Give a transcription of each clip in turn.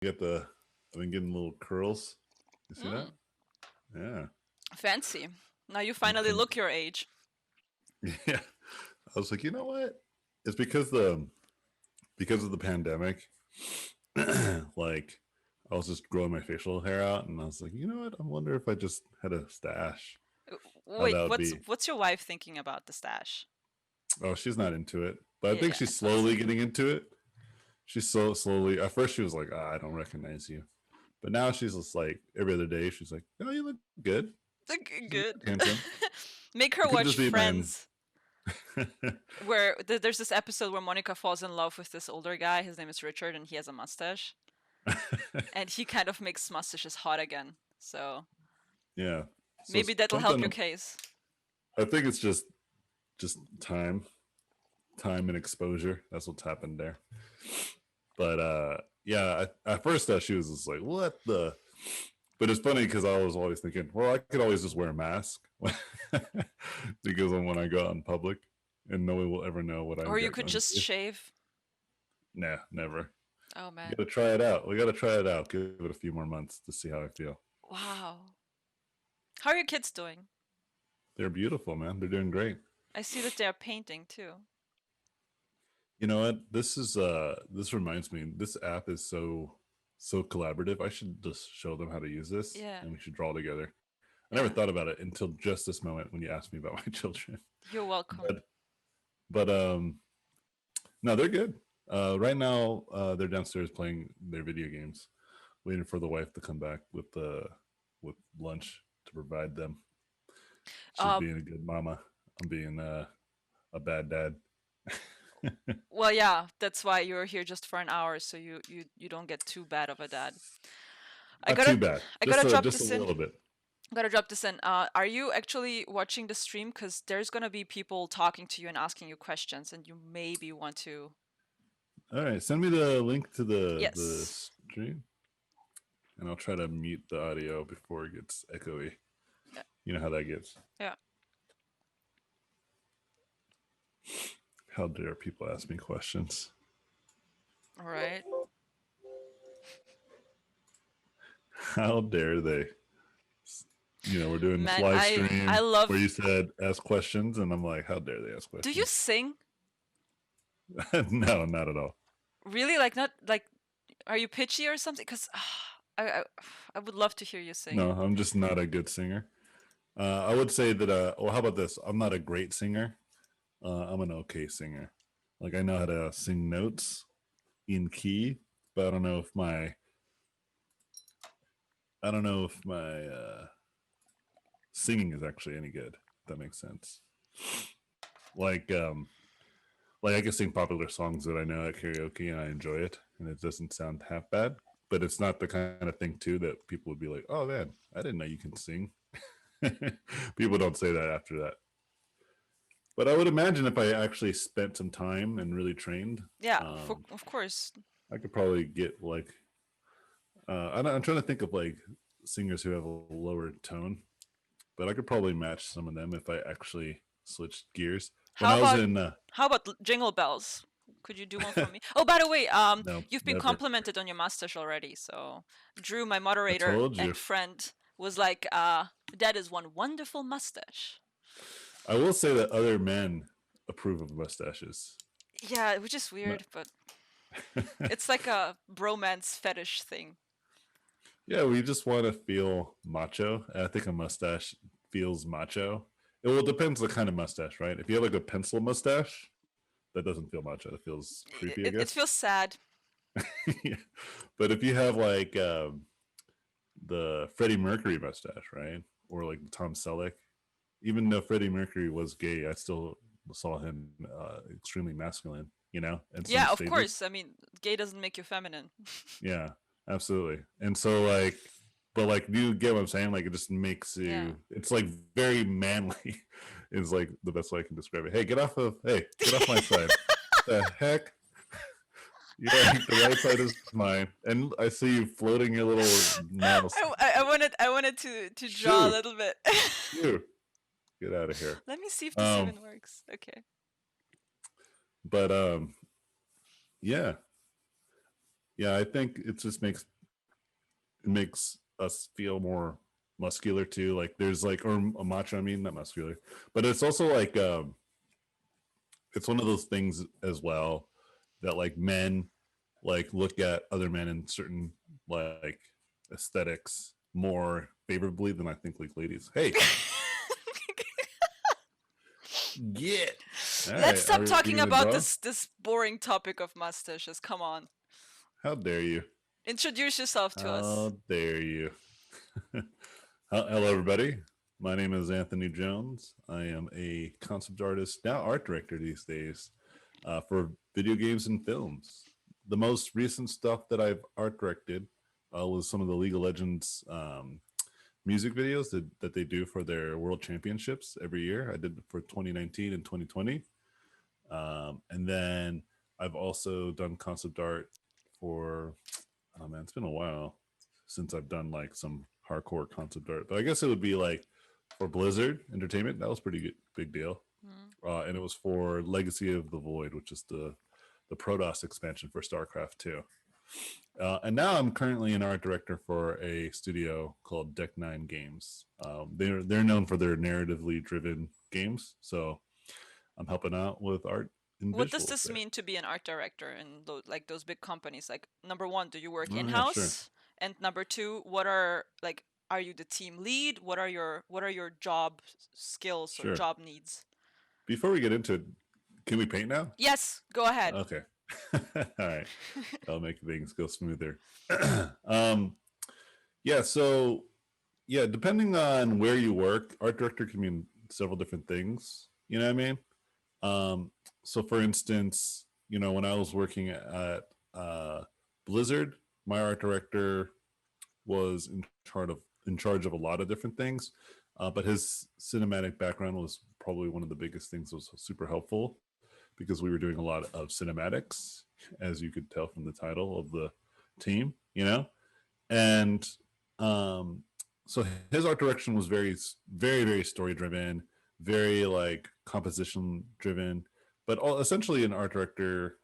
get the. I've been getting little curls. You see that? Mm, Yeah. fancy. Now you I'm finally look your age. yeah. I was like, you know what? It's because of the pandemic. Like, I was just growing my facial hair out, and I was like, you know what? I wonder if I just had a stash, how Wait, that would what's be. what's your wife thinking about the stash? Oh, she's not into it, but I Yeah, think yeah, I she's thought so. slowly getting into it. She's so slowly. At first, she was like, I don't recognize you, but now she's just like every other day. She's like, oh, you look good. She's like, you look Good. handsome. Make It her could just watch be my. Friends, where there's this episode where Monica falls in love with this older guy. His name is Richard, and he has a mustache, and he kind of makes mustaches hot again. So Yeah. So maybe that'll help your something. case. I think it's just time and exposure. That's what's happened there. But yeah. At first, she was just like, "What the?" But it's funny because I was always thinking, well, I could always just wear a mask because when I go out in public, and no one will ever know what I've Or you got could going just through. shave. Nah, never. Oh We man. got to try it out. We got to try it out. Give it a few more months to see how I feel. Wow. How are your kids doing? They're beautiful, man. They're doing great. I see that they're painting too. You know what? This reminds me. This app is so collaborative. I should just show them how to use this, Yeah, and we should draw together. I never yeah. thought about it until just this moment when you asked me about my children. You're welcome. But but no, they're good. Right now, they're downstairs playing their video games, waiting for the wife to come back with lunch to provide them. She's Uh, being a good mama. I'm being a bad dad. well, yeah, that's why you're here just for an hour, so you don't get too bad of a dad. I Not too gotta bad. I gotta drop Just a this in. little bit. Gotta drop this in. Are you actually watching the stream? Because there's gonna be people talking to you and asking you questions, and you maybe want to. All right, send me the link to the Yes. stream, and I'll try to mute the audio before it gets echoey. Yeah. You know how that gets. Yeah. How dare people ask me questions? All right. How dare they? We're doing this Man, live I stream where love. you said ask questions, and I'm like, how dare they ask Do you questions? sing? No, not at all. Really? Like not like? Are you pitchy or something? Because I, I I would love to hear you sing. No, I'm just not a good singer. I would say that. Well, how about this? I'm not a great singer. I'm an okay singer. Like I know how to sing notes in key, but I don't know if my singing is actually any good. If that makes sense. Like like I can sing popular songs that I know at karaoke and I enjoy it, and it doesn't sound half bad. But it's not the kind of thing too that people would be like, "Oh man, I didn't know you can sing." People don't say that after that. But I would imagine if I actually spent some time and really trained, Yeah, um, of course. I could probably get like. I'm trying to think of like singers who have a lower tone, but I could probably match some of them if I actually switched gears. When How I was about in, Jingle Bells? Could you do one for me? Oh, by the way, no, you've been never. complimented on your mustache already. So Drew, my I moderator told you. and friend, was like, "That is one wonderful mustache." I will say that other men approve of mustaches. Yeah, which is Not- weird, but it's like a bromance fetish thing. yeah, we just want to feel macho. And I think a mustache feels macho. It will depends the kind of mustache, right? If you have like a pencil mustache, that doesn't feel macho. It feels creepy, I It guess. feels sad. Yeah. But if you have like the Freddie Mercury mustache, right, or like Tom Selleck, even though Freddie Mercury was gay, I still saw him extremely masculine. In some Yeah, of stages. course. I mean, gay doesn't make you feminine. Yeah, absolutely. And so like, but like, you get what I'm saying? Like, it just makes Yeah. you. It's like very manly. Is like the best way I can describe it. Hey, get off my side. The heck? Yeah, the right side is mine, and I see you floating your little mouse. I wanted to draw a Shoo, little bit. shoo, get out of here. Let me see if this Um, even works. Okay. but yeah, Yeah, I think it just makes us feel more muscular too. Like there's like or a macho. I mean, not muscular, but it's also like it's one of those things as well that like men like look at other men in certain like aesthetics more favorably than I think like ladies. Hey, get all Let's right. stop Are we talking gonna about draw? this boring topic of mustaches. Come on. How dare you? Introduce yourself to us. How dare you? Hello, everybody. My name is Anthony Jones. I am a concept artist, now art director these days, for video games and films. The most recent stuff that I've art directed was some of the League of Legends music videos that they do for their World Championships every year. I did it for 2019 and 2020. And then I've also done concept art for, oh man, it's been a while since I've done like some hardcore concept art, but I guess it would be like for Blizzard Entertainment. That was pretty good, big deal. Mm. And it was for Legacy of the Void, which is the Protoss expansion for StarCraft 2. And now I'm currently an art director for a studio called Deck Nine Games. They're known for their narratively driven games, so I'm helping out with art and What does visuals this there. mean to be an art director in like those big companies? Like number one, do you work in Oh yeah, sure, house? And number two, what are like are you the team lead? What are your job skills or sure. job needs? Before we get into it, can we paint now? Yes, go ahead. Okay. All right. That'll make things go smoother. um, yeah. So, yeah, depending on where you work, art director can mean several different things. You know what I mean? Um, so, for instance, when I was working at Blizzard, my art director was in charge of a lot of different things, but his cinematic background was probably one of the biggest things. That was super helpful because we were doing a lot of cinematics, as you could tell from the title of the team, and so his art direction was very, very, very story driven, very like composition driven, but essentially an art director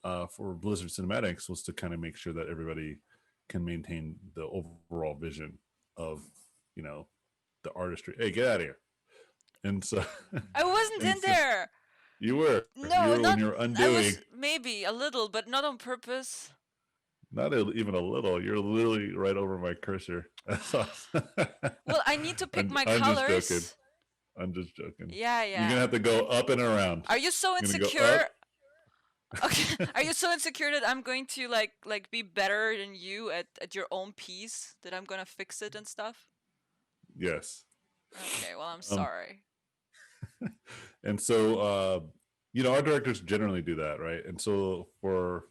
for Blizzard Cinematics was to kind of make sure that everybody can maintain the overall vision of, you know, the artistry. Hey, get out of here! And so, I wasn't and in so there. you were No, when not you're I undoing. was maybe a little, but not on purpose. Not even a little. You're literally right over my cursor. That's awesome. Well, I need to pick my I'm just joking. colors. I'm just joking. Yeah, You're gonna yeah. have to go up and around. Are you so You're gonna go insecure? up. Okay, are you so insecure that I'm going to like be better than you at your own piece? That I'm gonna fix it and stuff? Yes. Okay, well I'm Um, sorry. and so our directors generally do that, right? And so for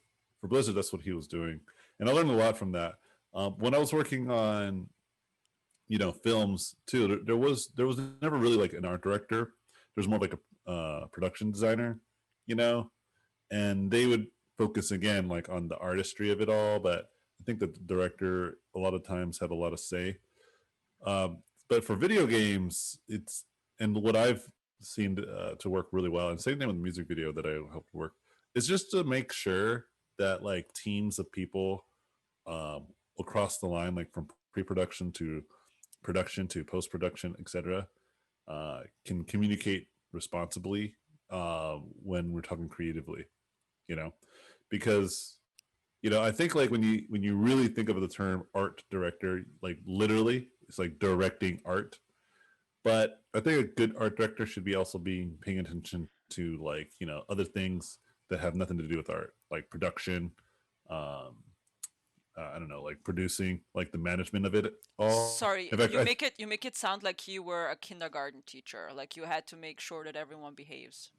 Blizzard, that's what he was doing, and I learned a lot from that. When I was working on films too, there was never really like an art director. There's more like a production designer, you know, and they would focus again like on the artistry of it all. But I think that the director a lot of times had a lot of say. But for video games, it's and what I've seen to work really well, and same thing with the music video that I helped work, is just to make sure that like teams of people um, across the line, like from pre-production to production to post-production, etc., can communicate responsibly when we're talking creatively. You know, because I think like when you really think of the term art director, like literally, it's like directing art. But I think a good art director should be also being paying attention to like other things that have nothing to do with art, like production. Um, I don't know, like producing, like the management of it all. In Sorry, fact, you make it sound like you were a kindergarten teacher, like you had to make sure that everyone behaves.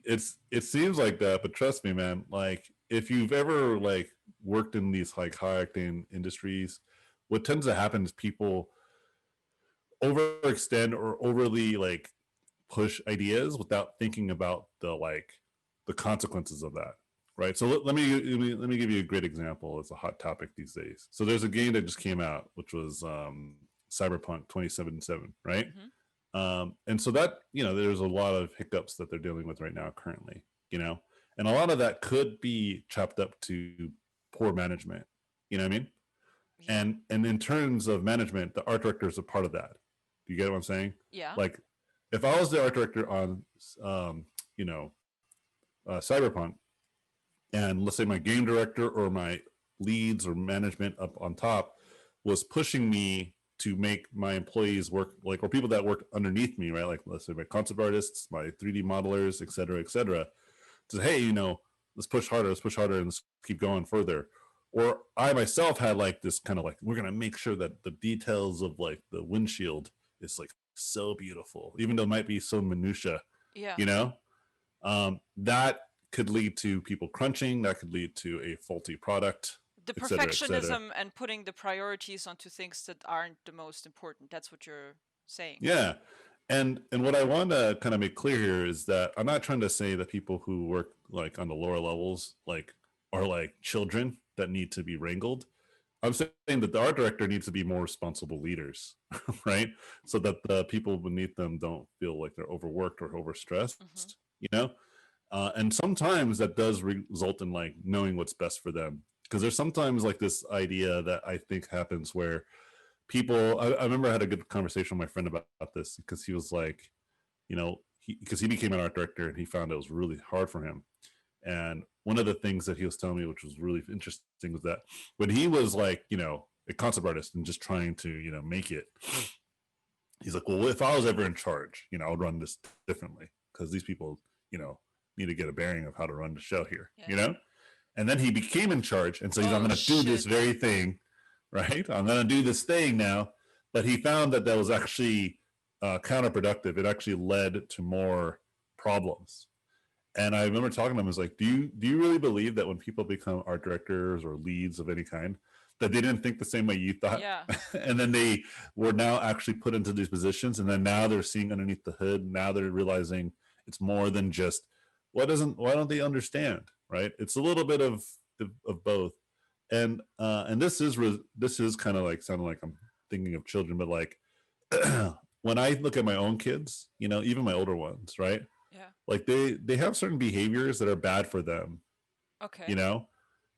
it seems like that, but trust me, man. Like if you've ever like worked in these like high octane industries, what tends to happen is people overextend or overly like push ideas without thinking about the consequences of that, right? So let me give you a great example. It's a hot topic these days. So there's a game that just came out, which was Cyberpunk 2077, right? Mm-hmm. And so that there's a lot of hiccups that they're dealing with right now currently, you know, And a lot of that could be chopped up to poor management. You know what I mean? Yeah. And in terms of management, the art director is a part of that. Do you get what I'm saying? Yeah. Like, if I was the art director on, um, you know, Cyberpunk, and let's say my game director or my leads or management up on top was pushing me to make my employees work like, or people that work underneath me, right? Like, let's say my concept artists, my 3D modelers, et cetera, to, hey, let's push harder, and let's keep going further. Or I myself had like this kind of like, we're gonna make sure that the details of like the windshield is like so beautiful, even though it might be so minutia, Yeah. you know. That could lead to people crunching. That could lead to a faulty product, The et cetera, et cetera. perfectionism and putting the priorities onto things that aren't the most important. That's what you're saying. Yeah. And what I want to kind of make clear here is that I'm not trying to say that people who work like on the lower levels like are like children that need to be wrangled. I'm saying that the art director needs to be more responsible leaders, right? So that the people beneath them don't feel like they're overworked or overstressed, Mm-hmm. you know? And sometimes that does result in like knowing what's best for them. Because there's sometimes like this idea that I think happens where people, I remember I had a good conversation with my friend about this because he was like, because he became an art director and he found it was really hard for him. And one of the things that he was telling me, which was really interesting, was that when he was like, a concept artist and just trying to, make it, he's like, well, if I was ever in charge, I would run this differently because these people, need to get a bearing of how to run the show here, Yeah. And then he became in charge. And so he's, I'm Oh going to do this shit. very thing, right? I'm going to do this thing now. But he found that was actually counterproductive. It actually led to more problems. And I remember talking to him, I was like, do you really believe that when people become art directors or leads of any kind, that they didn't think the same way you thought? Yeah. And then they were now actually put into these positions, and then now they're seeing underneath the hood. Now they're realizing it's more than just why don't they understand, right? It's a little bit of both. And this is kind of like sounding like I'm thinking of children, but like when I look at my own kids, even my older ones, right? Yeah. Like they have certain behaviors that are bad for them. Okay.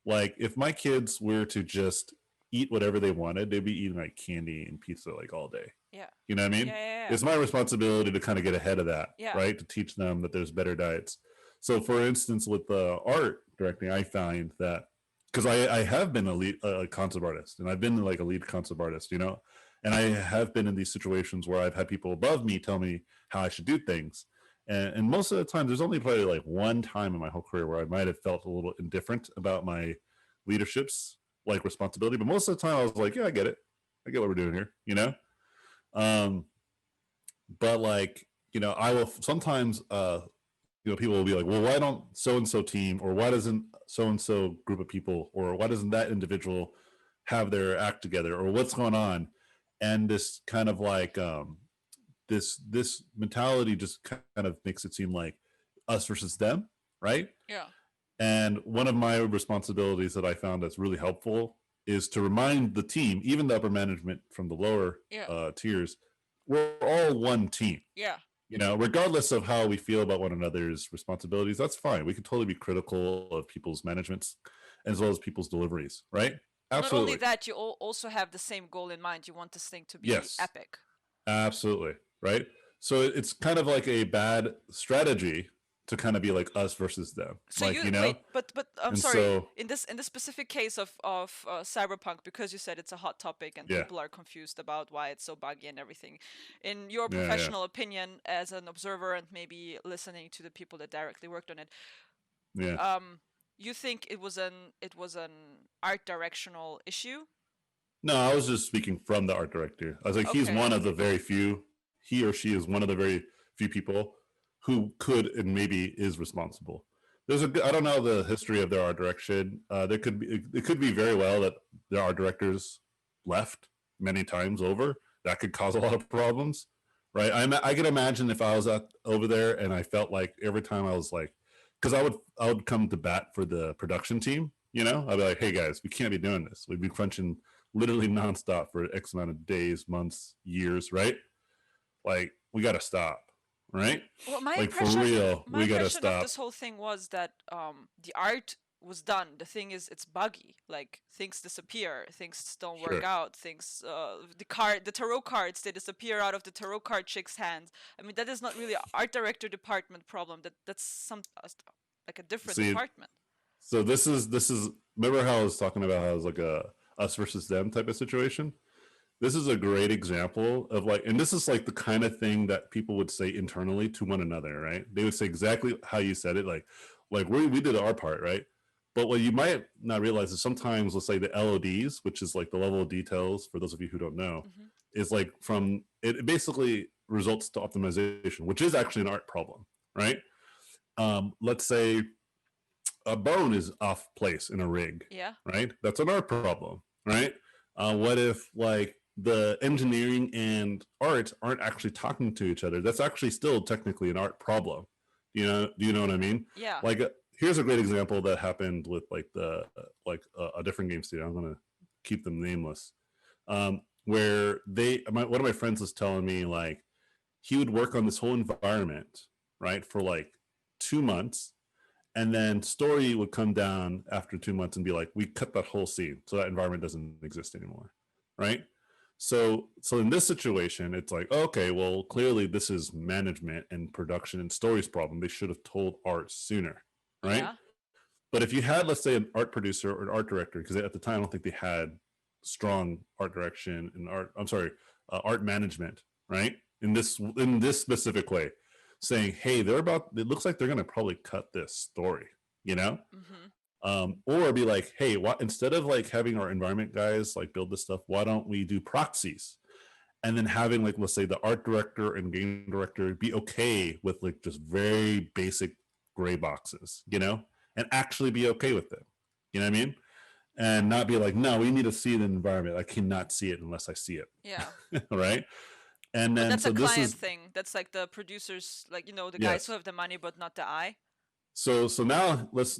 Like if my kids were to just eat whatever they wanted, they'd be eating like candy and pizza like all day. Yeah. You know what I mean? Yeah. It's my responsibility to kind of get ahead of that, Yeah. right? To teach them that there's better diets. So for instance, with the art directing, I find that because I have been a lead concept artist, and I've been like a lead concept artist, and I have been in these situations where I've had people above me tell me how I should do things. And most of the time, there's only probably like one time in my whole career where I might have felt a little indifferent about my leadership's like responsibility. But most of the time I was like, yeah, I get it. I get what we're doing here, Um, but like, I will sometimes, people will be like, well, why don't so-and-so team, or why doesn't so-and-so group of people, or why doesn't that individual have their act together, or what's going on? And this kind of like, this mentality just kind of makes it seem like us versus them, right? Yeah. And one of my responsibilities that I found that's really helpful is to remind the team, even the upper management from the lower tiers, we're all one team. Yeah. Regardless of how we feel about one another's responsibilities, that's fine. We can totally be critical of people's managements as well as people's deliveries, right? Absolutely. Not only that, you also have the same goal in mind. You want this thing to be epic. Absolutely. Right. So it's kind of like a bad strategy to kind of be like us versus them. So like, wait, but I'm and sorry. So, in this specific case of cyberpunk, because you said it's a hot topic and people are confused about why it's so buggy and everything. In your professional opinion, as an observer and maybe listening to the people that directly worked on it, you think it was an art directional issue? No, I was just speaking from the art director. I was like, he's one of the very few. He or she is one of the very few people who could and maybe is responsible. I don't know the history of their art direction. It could be very well that there are directors left many times over. That could cause a lot of problems, right? I can imagine if I was over there and I felt like every time I was like, because I would come to bat for the production team. I'd be like, hey guys, we can't be doing this. We'd be crunching literally nonstop for X amount of days, months, years, right? Like, we got to stop. right? Well, my Like for impression, real, my we gotta impression of stop. this whole thing was that the art was done. The thing is, it's buggy. Like things disappear, things don't work Sure. out. Things, the tarot cards, they disappear out of the tarot card chick's hands. I mean, that is not really an art director department problem. That's some like a different See, department. so this is. Remember how I was talking about how it's like a us versus them type of situation? This is a great example of like, and this is like the kind of thing that people would say internally to one another, right? They would say exactly how you said it, like we did our part, right? But what you might not realize is sometimes, let's say the LODs, which is like the level of details, for those of you who don't know, Mm-hmm. is like from it basically results to optimization, which is actually an art problem, right? Let's say a bone is off place in a rig, Yeah. right? That's an art problem, right? What if like the engineering and art aren't actually talking to each other? That's actually still technically an art problem. Do you know what I mean? Yeah. Like, here's a great example that happened with like a different game studio. I'm gonna keep them nameless. Where one of my friends was telling me like he would work on this whole environment, right, for like 2 months, and then story would come down after 2 months and be like, we cut that whole scene, so that environment doesn't exist anymore, right? So in this situation, it's like, okay, well, clearly this is management and production and stories problem. They should have told art sooner, right? Yeah. But if you had, let's say, an art producer or an art director, because at the time I don't think they had strong art direction and art management, right? In this specific way, saying, hey, it looks like they're gonna probably cut this story, you know? Mm-hmm. Or be like, hey, instead of like having our environment guys like build this stuff, why don't we do proxies? And then having like, let's say, the art director and game director be okay with like just very basic gray boxes, and actually be okay with it. You know what I mean? And not be like, no, we need to see the environment. I cannot see it unless I see it. Yeah. Right. And But then that's a so this client is thing. That's like the producers, like the guys who yes. have the money but not the eye. So now let's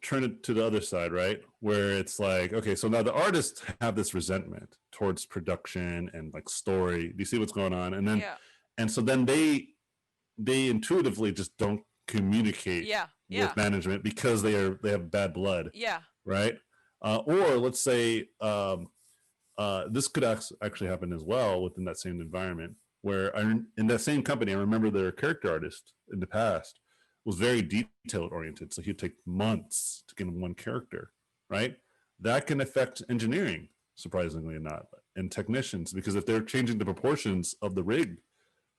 turn it to the other side, right? Where it's like, okay, so now the artists have this resentment towards production and like story. Do you see what's going on? Yeah. And so then they intuitively just don't communicate Yeah. Yeah. with management because they have bad blood, Yeah. right? Or let's say this could actually happen as well within that same environment, where in that same company, I remember their character artist in the past was very detail oriented, so he'd take months to get one character, right? That can affect engineering, surprisingly not, and technicians, because if they're changing the proportions of the rig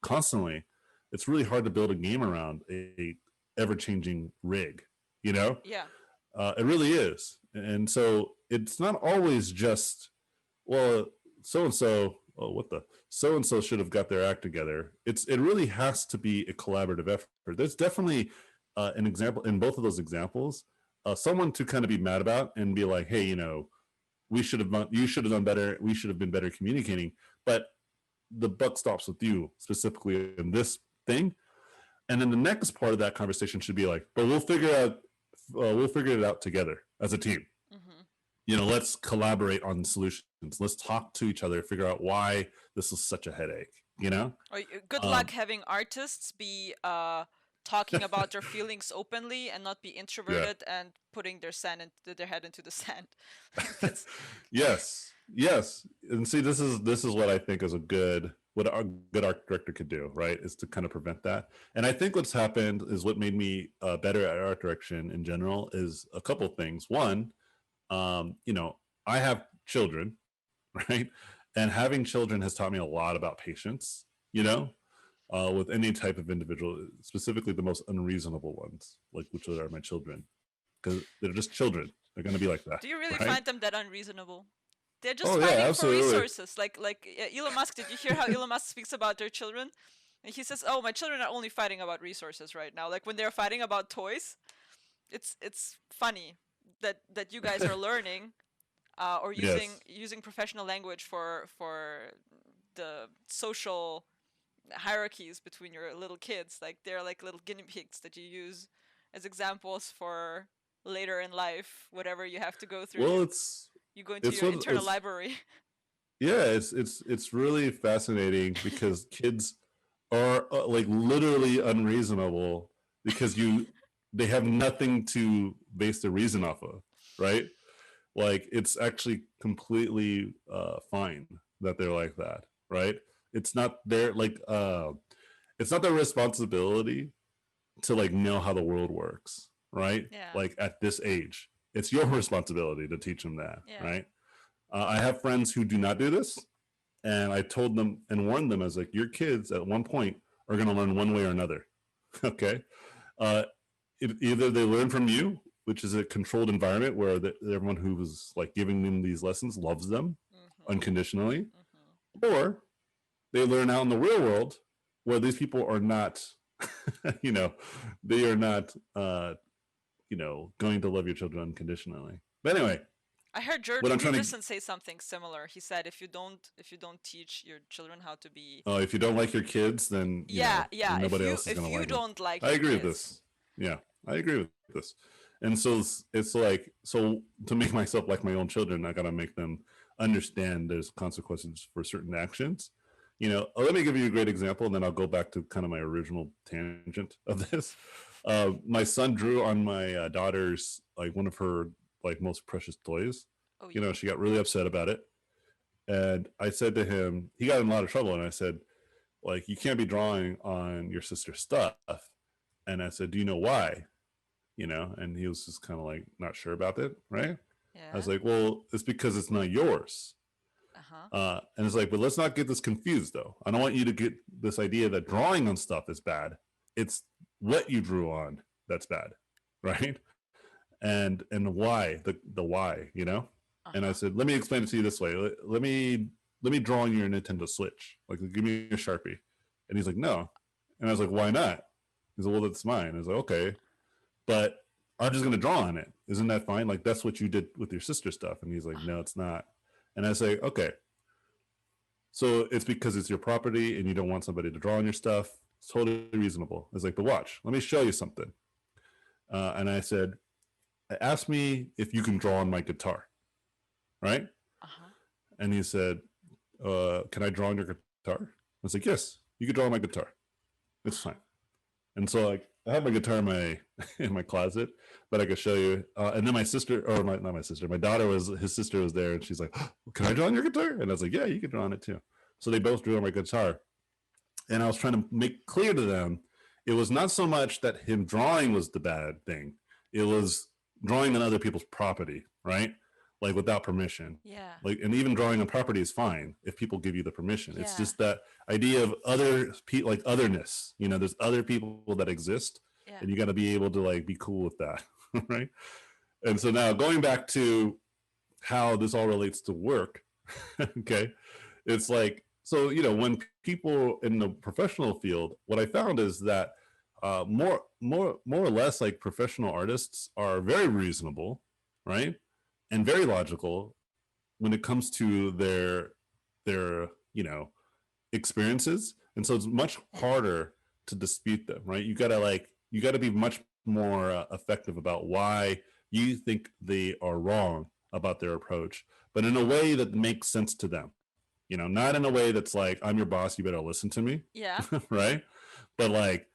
constantly, it's really hard to build a game around a ever-changing rig, you know? Yeah. It really is. And so it's not always just, well, so and so, oh, what the so and so should have got their act together. It really has to be a collaborative effort. There's definitely an example in both of those examples, someone to kind of be mad about and be like, hey, you should have done better. We should have been better communicating. But the buck stops with you specifically in this thing. And then the next part of that conversation should be like, but we'll figure it out together as a team. Mm-hmm. Let's collaborate on solutions. Let's talk to each other, figure out why this is such a headache. Or good luck having artists be talking about their feelings openly and not be Yeah. introverted and putting their head into the sand. That's Yes. And see, this is what I think is what a good art director could do, right? Is to kind of prevent that. And I think what's happened is what made me better at art direction in general is a couple of things. One, I have children, right? And having children has taught me a lot about patience, with any type of individual, specifically the most unreasonable ones, like which are my children, because they're just children. They're going to be like that, Do you really right? find them that unreasonable? They're just Oh yeah, fighting for absolutely. resources. Like Elon Musk. Did you hear how Elon Musk speaks about their children? And he says, "Oh, my children are only fighting about resources right now. Like when they're fighting about toys, it's funny that you guys are learning or using Yes. using professional language for the social hierarchies between your little kids. Like they're like little guinea pigs that you use as examples for later in life. Whatever you have to go through, Well, you go into it's your what internal it's library." yeah, it's really fascinating because kids are like literally unreasonable because they have nothing to base the reason off of, right? Like it's actually completely fine that they're like that, right? It's not their it's not their responsibility to like know how the world works, right? Yeah. Like at this age, it's your responsibility to teach them that, Yeah. right? I have friends who do not do this, and I told them and warned them as like your kids at one point are going to learn one way or another. Okay, uh, either they learn from you, which is a controlled environment where everyone who was like giving them these lessons loves them unconditionally, or they learn out in the real world where these people are not, you know, they are not, going to love your children unconditionally. But anyway, I heard what I'm Jordan trying to, Peterson say something similar. He said if you don't teach your children how to be, if you don't like your kids, then yeah, yeah, then if nobody you else is if going to you like them. don't like I your agree with kids, this. Yeah, I agree with this. And so it's like, so to make myself like my own children, I got to make them understand there's consequences for certain actions. Let me give you a great example, and then I'll go back to kind of my original tangent of this. My son drew on my daughter's, like, one of her like most precious toys. oh yeah, She got really upset about it, and I said to him, he got in a lot of trouble, and I said, like, you can't be drawing on your sister's stuff. And I said, do you know why? And he was just kind of like not sure about it, right? I yeah, was like, well, it's because it's not yours. uh-huh, And it's like, but let's not get this confused, though. I don't want you to get this idea that drawing on stuff is bad. It's what you drew on that's bad, right? And why, the why. And I uh-huh. said, let me explain it to you this way. Let me draw on your Nintendo Switch. Like, give me a Sharpie. And he's like, no. And I was like, why not? He's like, well, that's mine. I was like, okay, but I'm just gonna draw on it. Isn't that fine? Like, that's what you did with your sister stuff. And he's like, no, it's not. And I say, okay, so it's because it's your property and you don't want somebody to draw on your stuff. It's totally reasonable. It's like, but watch, let me show you something. And I said, ask me if you can draw on my guitar, right? Uh-huh. And he said, can I draw on your guitar? I was like, yes, you can draw on my guitar. It's fine. And so, like, I have my guitar in my in my closet, but I could show you. And then my sister, or not my sister, my daughter his sister was there, and she's like, oh, "Can I draw on your guitar?" And I was like, "Yeah, you can draw on it too." So they both drew on my guitar, and I was trying to make clear to them, it was not so much that him drawing was the bad thing; it was drawing on other people's property, right? Like, without permission. Yeah, Like, and even drawing on property is fine if people give you the permission. It's yeah, just that idea of other people, like otherness. There's other people that exist, yeah, and you got to be able to like be cool with that, right? And so now going back to how this all relates to work, okay, it's like, so when people in the professional field, what I found is that more or less, like, professional artists are very reasonable, right, and very logical when it comes to their experiences, and so it's much harder to dispute them, right? You got to be much more effective about why you think they are wrong about their approach, but in a way that makes sense to them. Not in a way that's like, I'm your boss, you better listen to me, yeah, right? But like,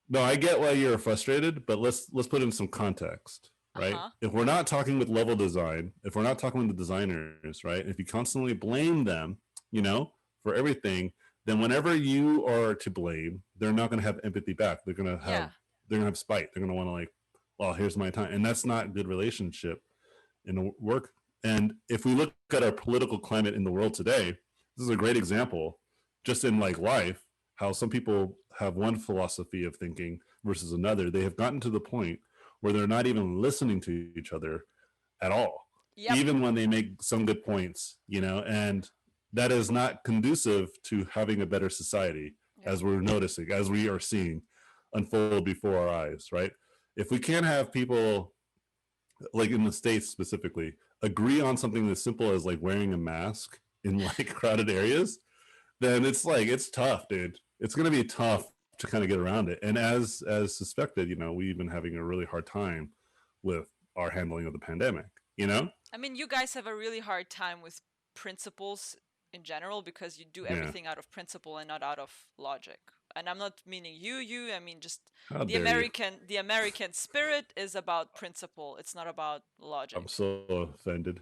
no, I get why you're frustrated, but let's put in some context, right? uh-huh, If we're not talking with level design, if we're not talking with the designers, right? If you constantly blame them, for everything, then whenever you are to blame, they're not going to have empathy back. yeah, They're going to have spite. They're going to want to, like, well, here's my time, and that's not good relationship in work. And if we look at our political climate in the world today, this is a great example, just in like life, how some people have one philosophy of thinking versus another. They have gotten to the point where they're not even listening to each other at all, yep, even when they make some good points, and that is not conducive to having a better society, yep, as we're noticing, as we are seeing unfold before our eyes, right? If we can't have people, like in the States specifically, agree on something as simple as like wearing a mask in like crowded areas, then it's like, it's tough, dude. It's going to be tough to kind of get around it. And as suspected, we've been having a really hard time with our handling of the pandemic. I mean, you guys have a really hard time with principles in general because you do Yeah. everything out of principle and not out of logic. and I'm not meaning you, I mean just How dare you? The American spirit is about principle. It's not about I'm logic. so offended.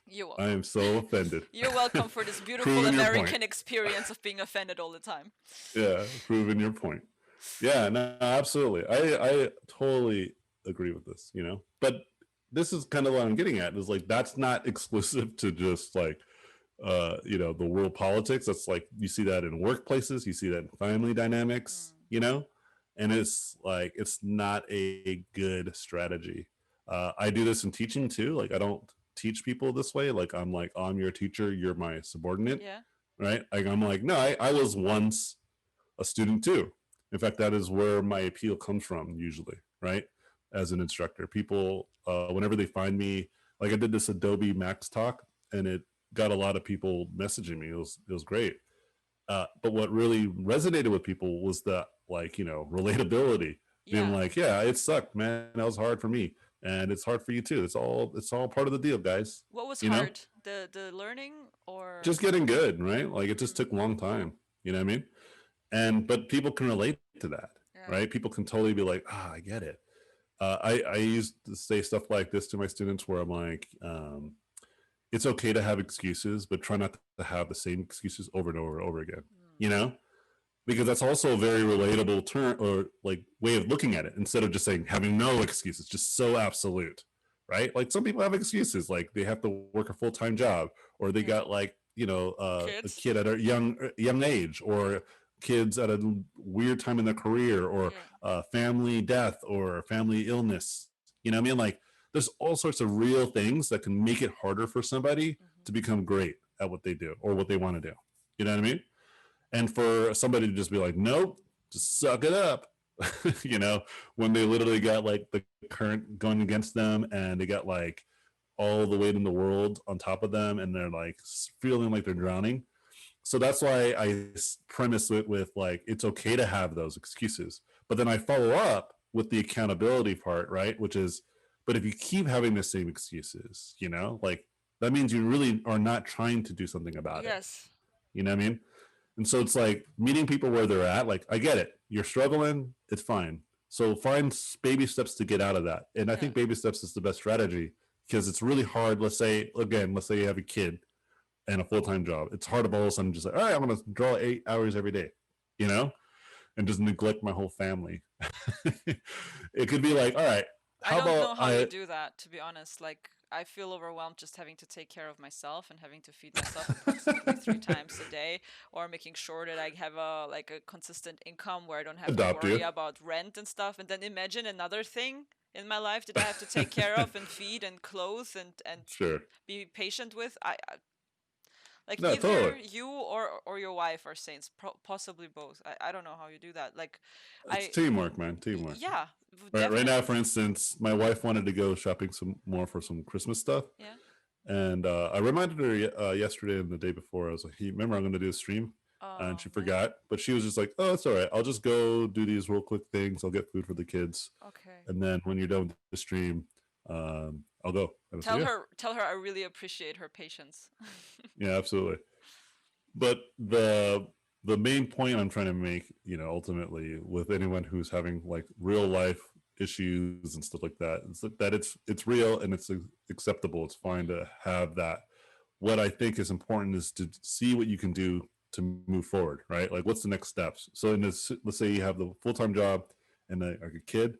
You're I welcome. am so offended. You're welcome for this beautiful Proving your point. American experience of being offended all the time. Yeah, proving your point. Yeah, no, absolutely. I totally agree with this, But this is kind of what I'm getting at is like that's not exclusive to just like the world politics. That's like you see that in workplaces, you see that in family dynamics, and it's like it's not a good strategy. I do this in teaching too. Like I don't teach people this way. Like I'm your teacher, you're my subordinate, Yeah. right? Like I'm like, no, I was once a student too. In fact, that is where my appeal comes from usually, right? As an instructor, people, whenever they find me, like I did this Adobe Max talk, and it got a lot of people messaging me. It was great. But what really resonated with people was the relatability, being Yeah. like, yeah, it sucked, man. That was hard for me, and it's hard for you too. It's all part of the deal, guys. What was You know, hard? The learning or just getting good, right? Like it just mm, took a long time. You know what I mean? And but people can relate to that, yeah. right? People can totally be like, I get it. I used to say stuff like this to my students where I'm like, it's okay to have excuses, but try not to have the same excuses over and over and over again, you Mm. know? Because that's also a very relatable term or like way of looking at it instead of just saying having no excuses, just so absolute, right? Like some people have excuses, like they have to work a full time job or they Yeah. got like, a Kids. kid at a young age or kids at a weird time in their career or Yeah. family death or family illness. You know what I mean? Like there's all sorts of real things that can make it harder for somebody Hmm. to become great at what they do or what they want to do. You know what I mean? And for somebody to just be like, nope, just suck it up, you know, when they literally got like the current going against them and they got like all the weight in the world on top of them and they're like feeling like they're drowning. So that's why I premise it with like, it's okay to have those excuses. But then I follow up with the accountability part, right? Which is, but if you keep having the same excuses, like that means you really are not trying to do something about it. Yes. You know what I mean? And so it's like meeting people where they're at. Like, I get it. You're struggling. It's fine. So find baby steps to get out of that. And I Yeah. think baby steps is the best strategy because it's really hard. Let's say you have a kid and a full time job. It's hard to all of a sudden just like, all right, I'm going to draw 8 hours every day, you know, and just neglect my whole family. It could be like, all right, I how don't about know how you I do that, to be honest. Like, I feel overwhelmed just having to take care of myself and having to feed myself approximately 3 times a day, or making sure that I have a consistent income where I don't have to adopt worry you? about rent and stuff. And then imagine another thing in my life that I have to take care of and feed and clothe and Sure. be patient with. Like No, totally. either you or your wife are saints, possibly both. I don't know how you do that. Like, It's I teamwork, man. Teamwork. yeah, Right now, definitely. for instance, my wife wanted to go shopping some more for some Christmas stuff. Yeah. And I reminded her yesterday and the day before. I was like, hey, remember, I'm going to do a stream. And Oh she man. forgot. But she was just like, oh, it's all right. I'll just go do these real quick things. I'll get food for the kids. Okay. And then when you're done with the stream, I'll go. And I said, Tell her I really appreciate her patience. yeah, absolutely. But the main point I'm trying to make, ultimately with anyone who's having like real life issues and stuff like that, is that it's real and it's acceptable. It's fine Hmm. to have that. What I think is important is to see what you can do to move forward, right? Like what's the next steps? So in this, let's say you have the full-time job and like a kid,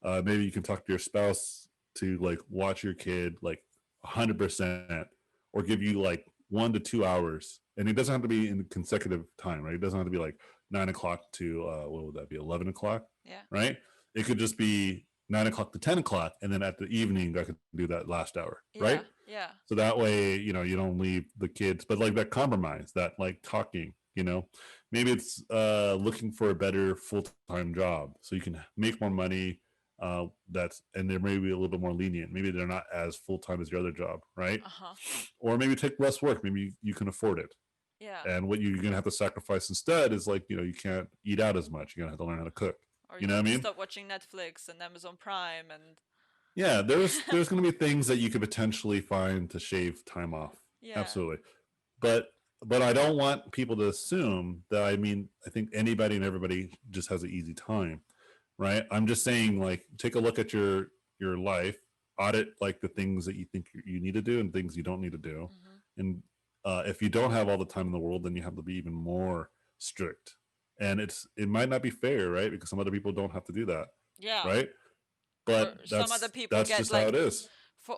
maybe you can talk to your spouse to like watch your kid like 100% or give you like 1 to 2 hours, and it doesn't have to be in consecutive time, right? It doesn't have to be like 9 o'clock to what would that be, 11 o'clock, Yeah. right? It could just be 9 o'clock to 10 o'clock, and then at the evening I could do that last hour, right? Yeah. Yeah. So that way, you don't leave the kids, but like that compromise, that like talking, maybe it's looking for a better full-time job so you can make more money. That's and they're maybe a little bit more lenient. Maybe they're not as full-time as your other job, right? Uh-huh. Or maybe take less work. Maybe you can afford it. Yeah. And what you're gonna have to sacrifice instead is like you can't eat out as much. You're gonna have to learn how to cook. Or You you know what have I to mean? stop watching Netflix and Amazon Prime and Yeah, there's going to be things that you could potentially find to shave time off. yeah. Absolutely. But but I don't want people to assume that, I mean, I think anybody and everybody just has an easy time, right? I'm just saying, like, take a look at your life, audit like the things that you think you need to do and things you don't need to do, Mm-hmm. and if you don't have all the time in the world, then you have to be even more strict. And it might not be fair, right? Because some other people don't have to do that, Yeah. right? For But some other people that's get just how like, it is.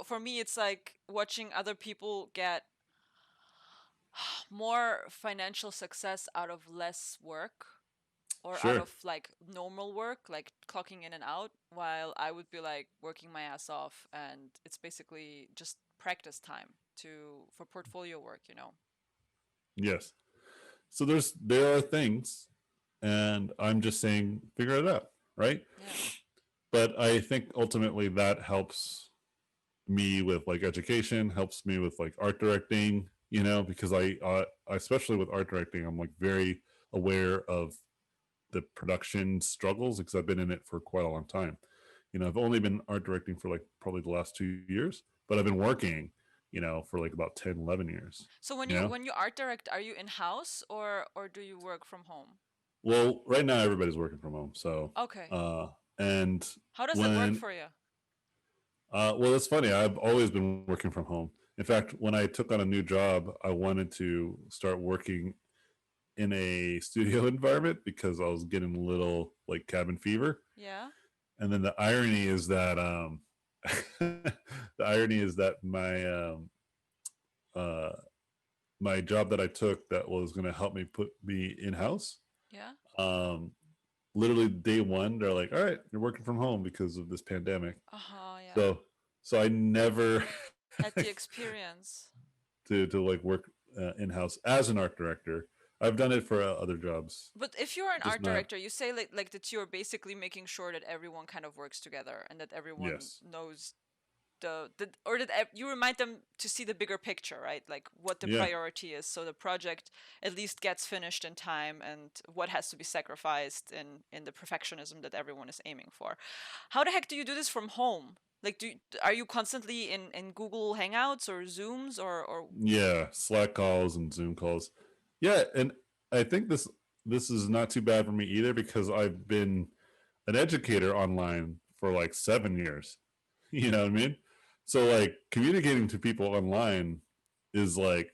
for me it's like watching other people get more financial success out of less work, or out Sure. of like normal work, like clocking in and out, while I would be like working my ass off, and it's basically just practice time to for portfolio work, you know. Yes. So there are things, and I'm just saying figure it out, right? Yeah. But I think ultimately that helps me with like education, helps me with like art directing, because especially with art directing, I'm like very aware of the production struggles because I've been in it for quite a long time. I've only been art directing for like probably the last 2 years, but I've been working, for like about 10, 11 years, So you know? when you art direct, are you in house, or do you work from home? Well, right now everybody's working from home. So, Okay. and How does that work when, for you? well, it's funny. I've always been working from home. In fact, when I took on a new job, I wanted to start working in a studio environment because I was getting a little like cabin fever. Yeah. And then the irony is that the irony is that uh, my job that I took that was going to help me put me in house, Yeah. um, literally day one, they're like, "All right, you're working from home because of this pandemic." Uh-huh, yeah. So so I never Had the experience. to like work in house as an art director. I've done it for other jobs, But if you're an just art not. director, you say like that you're basically making sure that everyone kind of works together, and that everyone Yes. knows the or that you remind them to see the bigger picture, right? Like what the Yeah. priority is, so the project at least gets finished in time, and what has to be sacrificed in the perfectionism that everyone is aiming for. How the heck do you do this from home? Like, are you constantly in Google Hangouts or Zooms, or Yeah. Slack calls and Zoom calls. Yeah, and I think this is not too bad for me either because I've been an educator online for like 7 years. You know what I mean? So like communicating to people online is like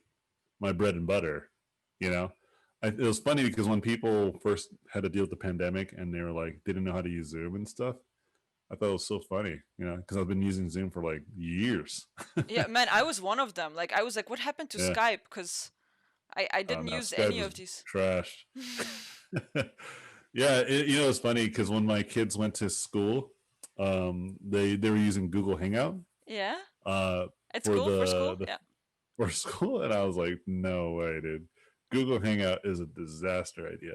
my bread and butter. You know, it was funny because when people first had to deal with the pandemic and they were like didn't know how to use Zoom and stuff, I thought it was so funny. Because I've been using Zoom for like years. yeah, man, I was one of them. Like, I was like, what happened to Yeah. Skype? Because I Oh didn't no, use Skype any is of these. trashed. Yeah, it's funny because when my kids went to school, they were using Google Hangout Yeah, uh, at for school, for school. the Yeah. for school, and I was like, no way, dude. Google Hangout is a disaster idea.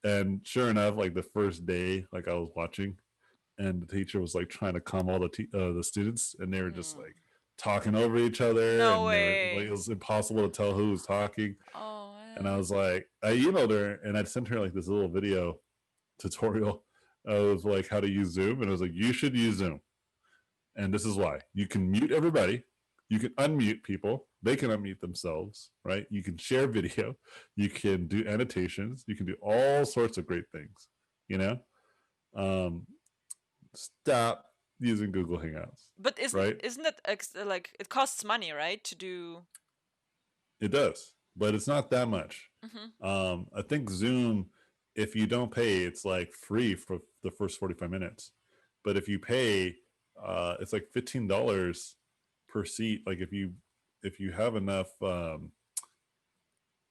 And sure enough, like the first day, like I was watching, and the teacher was like trying to calm all the students, and they were just Mm. like talking over each other, No and they were like it way. was impossible to tell who was talking. Oh And I man. was like, I emailed her and I sent her like this little video tutorial of like how to use Zoom, and I was like, you should use Zoom, and this is why: you can mute everybody, you can unmute people, they can unmute themselves, right? You can share video, you can do annotations, you can do all sorts of great things. You know, um, stop using Google Hangouts, But right? isn't it like it costs money, right, to do? It does, but it's not that much. Mm-hmm. I think Zoom, if you don't pay, it's like free for the first 45 minutes. But if you pay, it's like $15 per seat. Like if you have enough,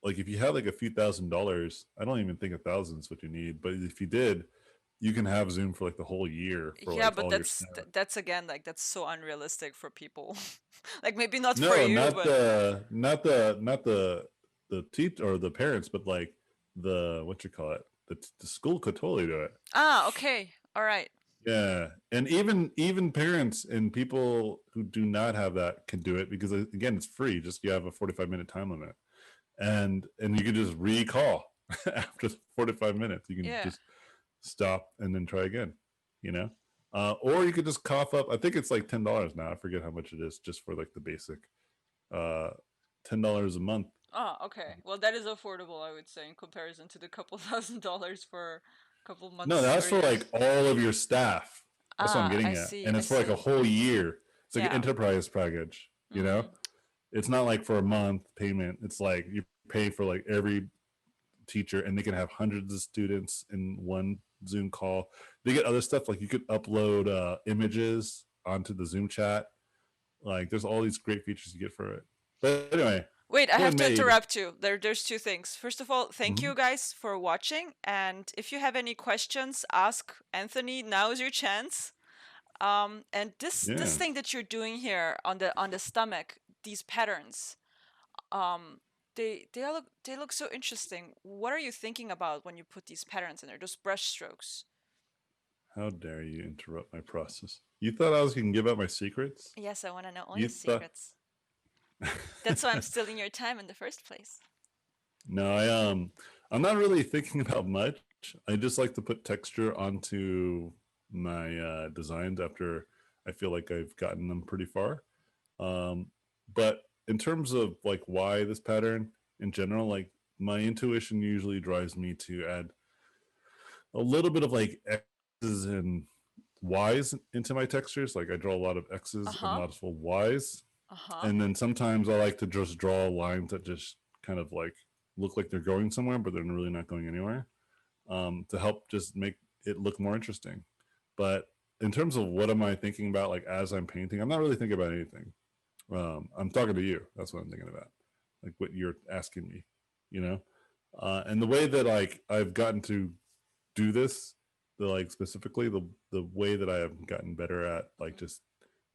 like if you have like a few $1,000s, I don't even think 1,000 is what you need. But if you did, you can have Zoom for like the whole year for Yeah, like but all your that's again like that's so unrealistic for people. Like maybe not for no, you, not but the teach or the parents, but like the what you call it. The school could totally do it. okay, all right. Yeah, and even parents and people who do not have that can do it because again, it's free. Just you have a 45-minute time limit, and you can just recall after 45 minutes. You can Yeah. just stop and then try again. You know, or you could just cough up. I think it's like $10 now. I forget how much it is just for like the basic uh $10 a month. Oh, okay. Well, that is affordable, I would say, in comparison to the couple $1,000s for a couple No, months that's or for like years. all of your staff. That's what I'm Ah, I getting at. see. And I it's for like a see. whole year. It's like an Yeah. enterprise package, you know? Mm-hmm. It's not like for a month payment. It's like you pay for like every teacher and they can have hundreds of students in one Zoom call. They get other stuff like you could upload images onto the Zoom chat. Like there's all these great features you get for it. But anyway, Wait, I have point to made. interrupt you. There's two things. First of all, thank Mm-hmm. you guys for watching. And if you have any questions, ask Anthony. Now is your chance. And this Yeah. thing that you're doing here on the stomach, these patterns, um, they look so interesting. What are you thinking about when you put these patterns in there? Those brush strokes. How dare you interrupt my process? You thought I was going to give up my secrets? Yes, I want to know all You your thought. secrets. That's why I'm stealing your time in the first place. No, I'm not really thinking about much. I just like to put texture onto my designs after I feel like I've gotten them pretty far. Um, but in terms of like why this pattern in general, like my intuition usually drives me to add a little bit of like X's and Y's into my textures. Like I draw a lot of Uh X's and huh. lots of Y's. Uh huh. And then sometimes I like to just draw lines that just kind of like look like they're going somewhere, but they're really not going anywhere, to help just make it look more interesting. But in terms of what am I thinking about, like as I'm painting, I'm not really thinking about anything. I'm talking to you. That's what I'm thinking about, like what you're asking me, you know. And the way that like I've gotten to do this, the like specifically the way that I have gotten better at like just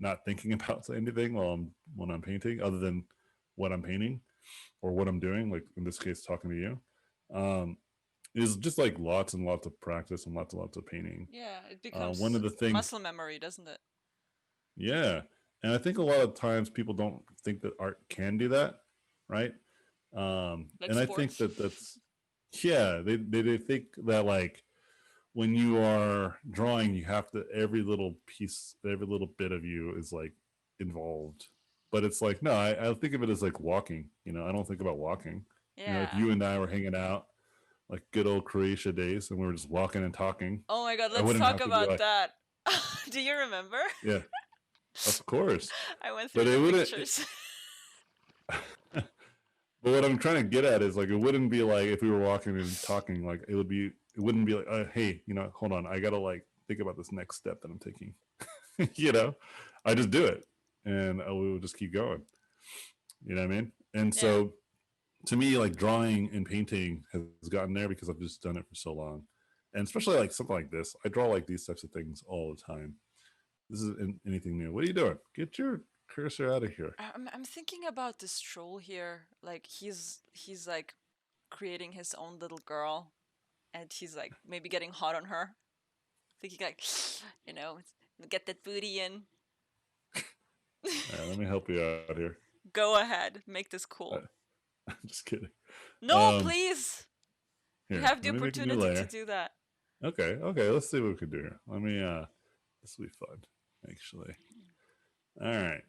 not thinking about anything while I'm when I'm painting, other than what I'm painting or what I'm doing. Like in this case, talking to you, um, is just like lots and lots of practice and lots of painting. Yeah, it One becomes of the things, muscle memory, doesn't it? yeah, and I think a lot of times people don't think that art can do that, right? Like And I think sports. that that's yeah, they think that like when you are drawing, you have to every little piece, every little bit of you is like involved. But it's like no, I think of it as like walking. You know, I don't think about walking. You know, if Yeah. you and I were hanging out like good old Croatia days and we were just walking and talking, Oh my god, I let's wouldn't talk have to be about like, that. Do you remember? yeah, of course. I went But through the it wouldn't. pictures. But what I'm trying to get at is like it wouldn't be like if we were walking and talking, like it would be. It wouldn't be like, hey, you know, hold on, I gotta like think about this next step that I'm taking. You know, I just do it, and we will just keep going. You know what I mean? And Yeah. so to me, like drawing and painting has gotten there because I've just done it for so long, and especially like something like this, I draw like these types of things all the time. This isn't anything new. What are you doing? Get your cursor out of here. I'm thinking about this troll here. Like he's like creating his own little girl, and he's like maybe getting hot on her. Thinking like, you know, get that booty in. All right, let me help you out here. Go ahead, make this cool. I'm just kidding. No, Um, please. You Here, have the let me make a new opportunity to layer. do that. Okay. Let's see what we can do here. Let me. This will be fun, actually. All right.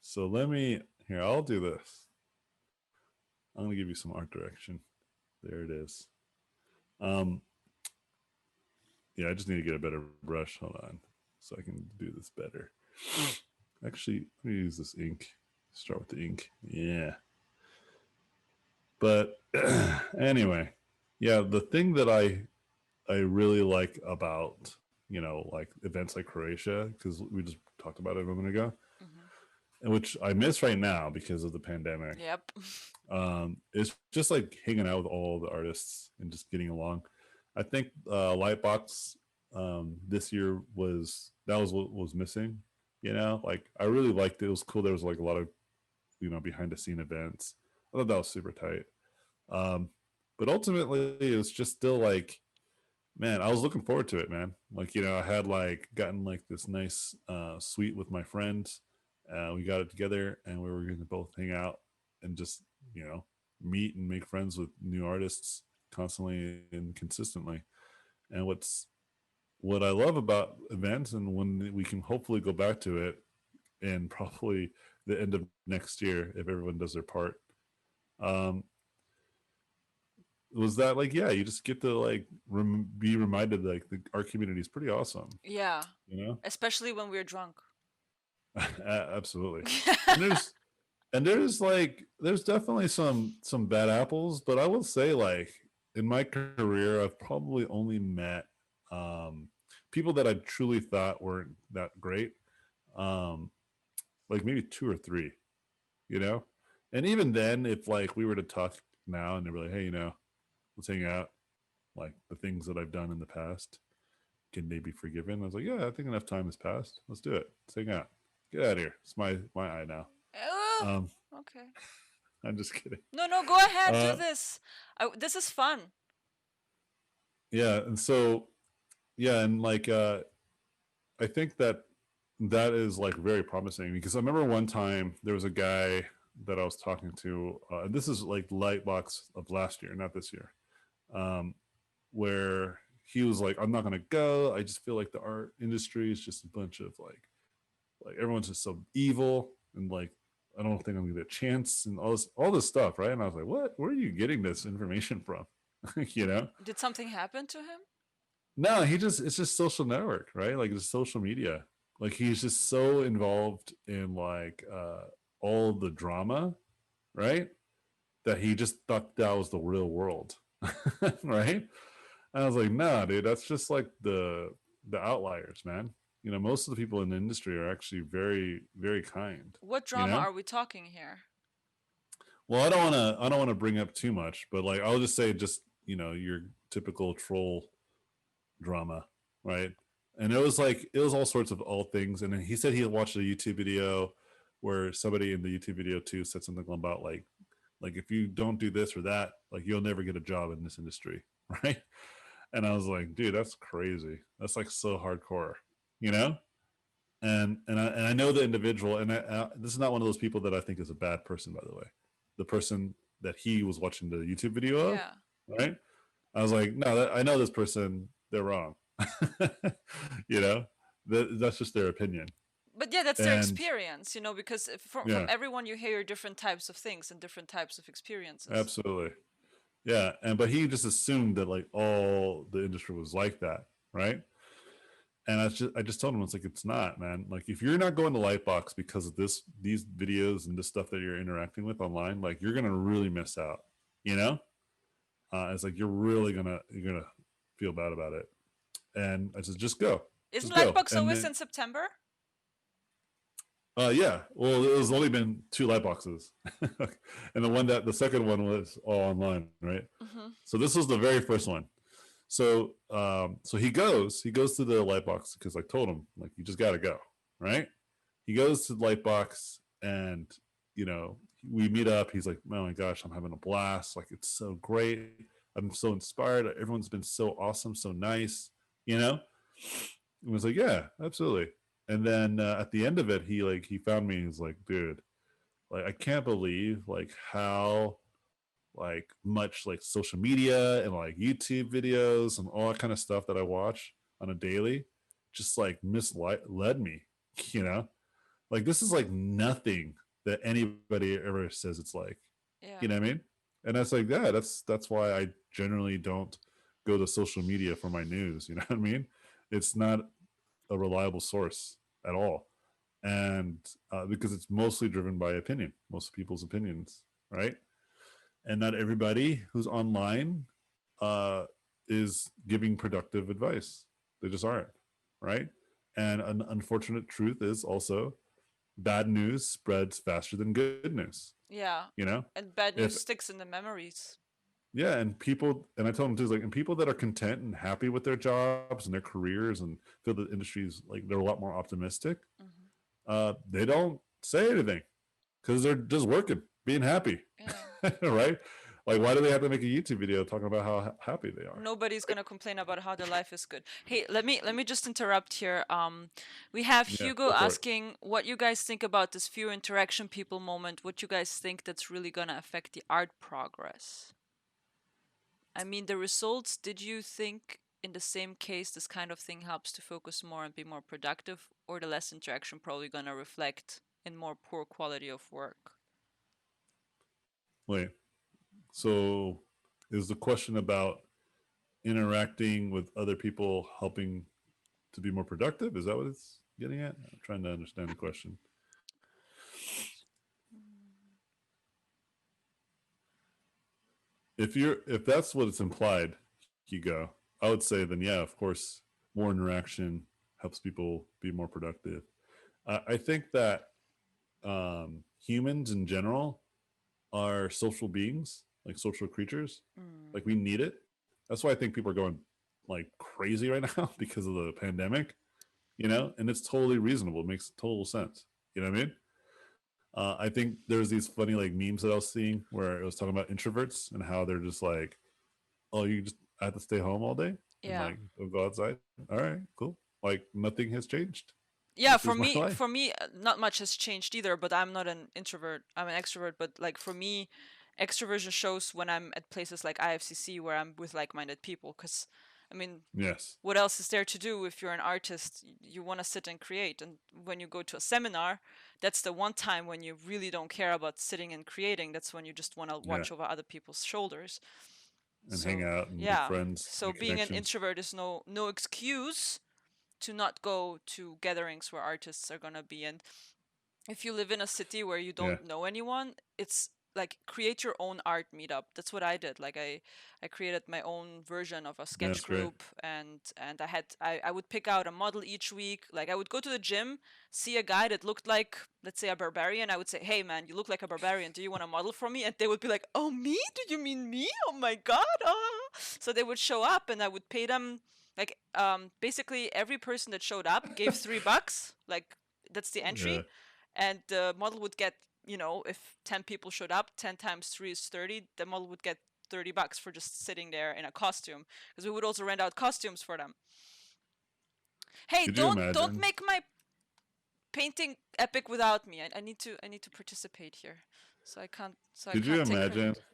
So let me. Here, I'll do this. I'm gonna give you some art direction. There it is. Um, yeah, I just need to get a better brush. Hold on, so I can do this better. Actually, let me use this ink. Start with the ink. Yeah. But anyway, yeah, the thing that I really like about like events like Croatia, because we just talked about it a moment ago, Hmm. and which I miss right now because of the pandemic. Yep. It's just like hanging out with all the artists and just getting along. I think Lightbox this year was what was missing. You know, like I really liked it. It was cool. There was like a lot of behind the scene events. I thought that was super tight. Um, but ultimately, it was just still like, man, I was looking forward to it, man. Like, I had like gotten like this nice suite with my friends. We got it together and we were going to both hang out and just, you know, meet and make friends with new artists constantly and consistently. And what I love about events, and when we can hopefully go back to it and probably the end of next year if everyone does their part, Um, was that like, yeah, you just get to like be reminded like our community is pretty awesome, Yeah, you know. especially when we're drunk. Absolutely. And there's definitely some bad apples, but I will say like in my career I've probably only met um people that I truly thought weren't that great, um like maybe two or three, you know. And even then, if like we were to talk now and they were like, hey, let's hang out, like the things that I've done in the past, can they be forgiven? I was like, yeah, I think enough time has passed, let's do it, let's hang out, get out of here, it's my eye now. Oh, um okay. I'm just kidding. No, no, go ahead, do uh this. This is fun. yeah, and so yeah, and like I think that that is like very promising, because I remember one time there was a guy that I was talking to, and this is like Lightbox of last year, not this year, um, where he was like, I'm not gonna go, I just feel like the art industry is just a bunch of like everyone's just so evil, and like I don't think I'm gonna get a chance, and all this stuff, right? And I was like, what? Where are you getting this information from? you know? Did something happen to him? No, it's just social network, right? Like it's social media. Like he's just so involved in like all the drama, right? That he just thought that was the real world. Right? And I was like, nah, dude, that's just like the outliers, man. Most of the people in the industry are actually very, very kind. What You drama know? are we talking here? Well, I don't wanna bring up too much, but like I'll just say just, your typical troll drama, right? And it was all sorts of all things. And then he said he had watched a YouTube video where somebody in the YouTube video too said something about like if you don't do this or that, like you'll never get a job in this industry, right? And I was like, dude, that's crazy. That's like so hardcore, you know? And I know the individual, and this is not one of those people that I think is a bad person, by the way. The person that he was watching the YouTube video of, Yeah. right? I was like, no, I know this person. They're wrong. you know, that's just their opinion. But yeah, that's their And experience, because from yeah, everyone you hear different types of things and different types of experiences. absolutely. Yeah. But he just assumed that like all the industry was like that. Right. And I just told him, it's like, it's not, man. Like if you're not going to Lightbox because of these videos and this stuff that you're interacting with online, like you're going to really miss out, you know? It's like, you're going to feel bad about it. And I said, Isn't just go. Lightbox And always then, in September? yeah. Well, it was only been two light boxes, and the second one was all online, right? Mm-hmm. So this was the very first one. So he goes to the light box because I told him like you just got to go, right? He goes to the light box, and you know we meet up. He's like, oh my gosh, I'm having a blast. Like it's so great. I'm so inspired. Everyone's been so awesome, so nice. You know, and was like, yeah, absolutely. And then at the end of it, he found me. He's like, dude, like I can't believe like how like much like social media and like YouTube videos and all that kind of stuff that I watch on a daily just like misled me, you know? Like this is like nothing that anybody ever says it's like. Yeah. You know what I mean? And that's like, yeah, that's why I generally don't go to social media for my news, you know what I mean? It's not a reliable source at all. And because it's mostly driven by opinion, most people's opinions, right? And not everybody who's online uh, is giving productive advice. They just aren't, right? And an unfortunate truth is also bad news spreads faster than good news. Yeah. You know, And bad if news sticks in the memories. yeah, and I told them too, like, and people that are content and happy with their jobs and their careers and feel the industry's like they're a lot more optimistic, Mm-hmm. they don't say anything because they're just working, being happy, Yeah. right? Like, why do they have to make a YouTube video talking about how happy they are? Nobody's Right? gonna complain about how their life is good. Hey, let me just interrupt here. We have Yeah, Hugo go for it. asking what you guys think about this few interaction people moment. What you guys think that's really gonna affect the art progress? I mean, the results. Did you think in the same case this kind of thing helps to focus more and be more productive, or the less interaction probably gonna reflect in more poor quality of work? Wait. So, is the question about interacting with other people helping to be more productive? Is that what it's getting at? I'm trying to understand the question. If that's what it's implied, Hugo, I would say then yeah, of course, more interaction helps people be more productive. I think that humans in general are social beings, like social creatures. Mm. Like we need it. That's why I think people are going like crazy right now because of the pandemic, you know, and it's totally reasonable. It makes total sense. You know what I mean? I think there's these funny like memes that I was seeing where it was talking about introverts and how they're just like, oh, you just have to stay home all day and Yeah. like don't go outside. All right, cool. Like nothing has changed. Yeah, This is my life. not much has changed either, but I'm not an introvert. I'm an extrovert, but like for me, extroversion shows when I'm at places like IFCC where I'm with like-minded people cuz I mean, Yes. what else is there to do if you're an artist? You want to sit and create. And when you go to a seminar, that's the one time when you really don't care about sitting and creating. That's when you just want to Yeah. watch over other people's shoulders. And hang So, out and make yeah. friends, So make being an connections. introvert is no excuse to not go to gatherings where artists are going to be. And if you live in a city where you Yeah. don't know anyone, it's like create your own art meetup. That's what I did. Like I created my own version of a Yeah, sketch that's great. group, and I would pick out a model each week. Like I would go to the gym, see a guy that looked like, let's say, a barbarian. I would say, hey man, you look like a barbarian. Do you want a model for me? And they would be like, oh me? Do you mean me? Oh my god. So they would show up and I would pay them like basically every person that showed up gave $3. Like that's the Yeah. entry, and the model would get, if 10 people showed up, 10 times 3 is 30, the model would get $30 for just sitting there in a costume, because we would also rent out costumes for them. Hey, Could you don't imagine? make my painting epic without me. I need to participate here, so I Could you can't take imagine credit.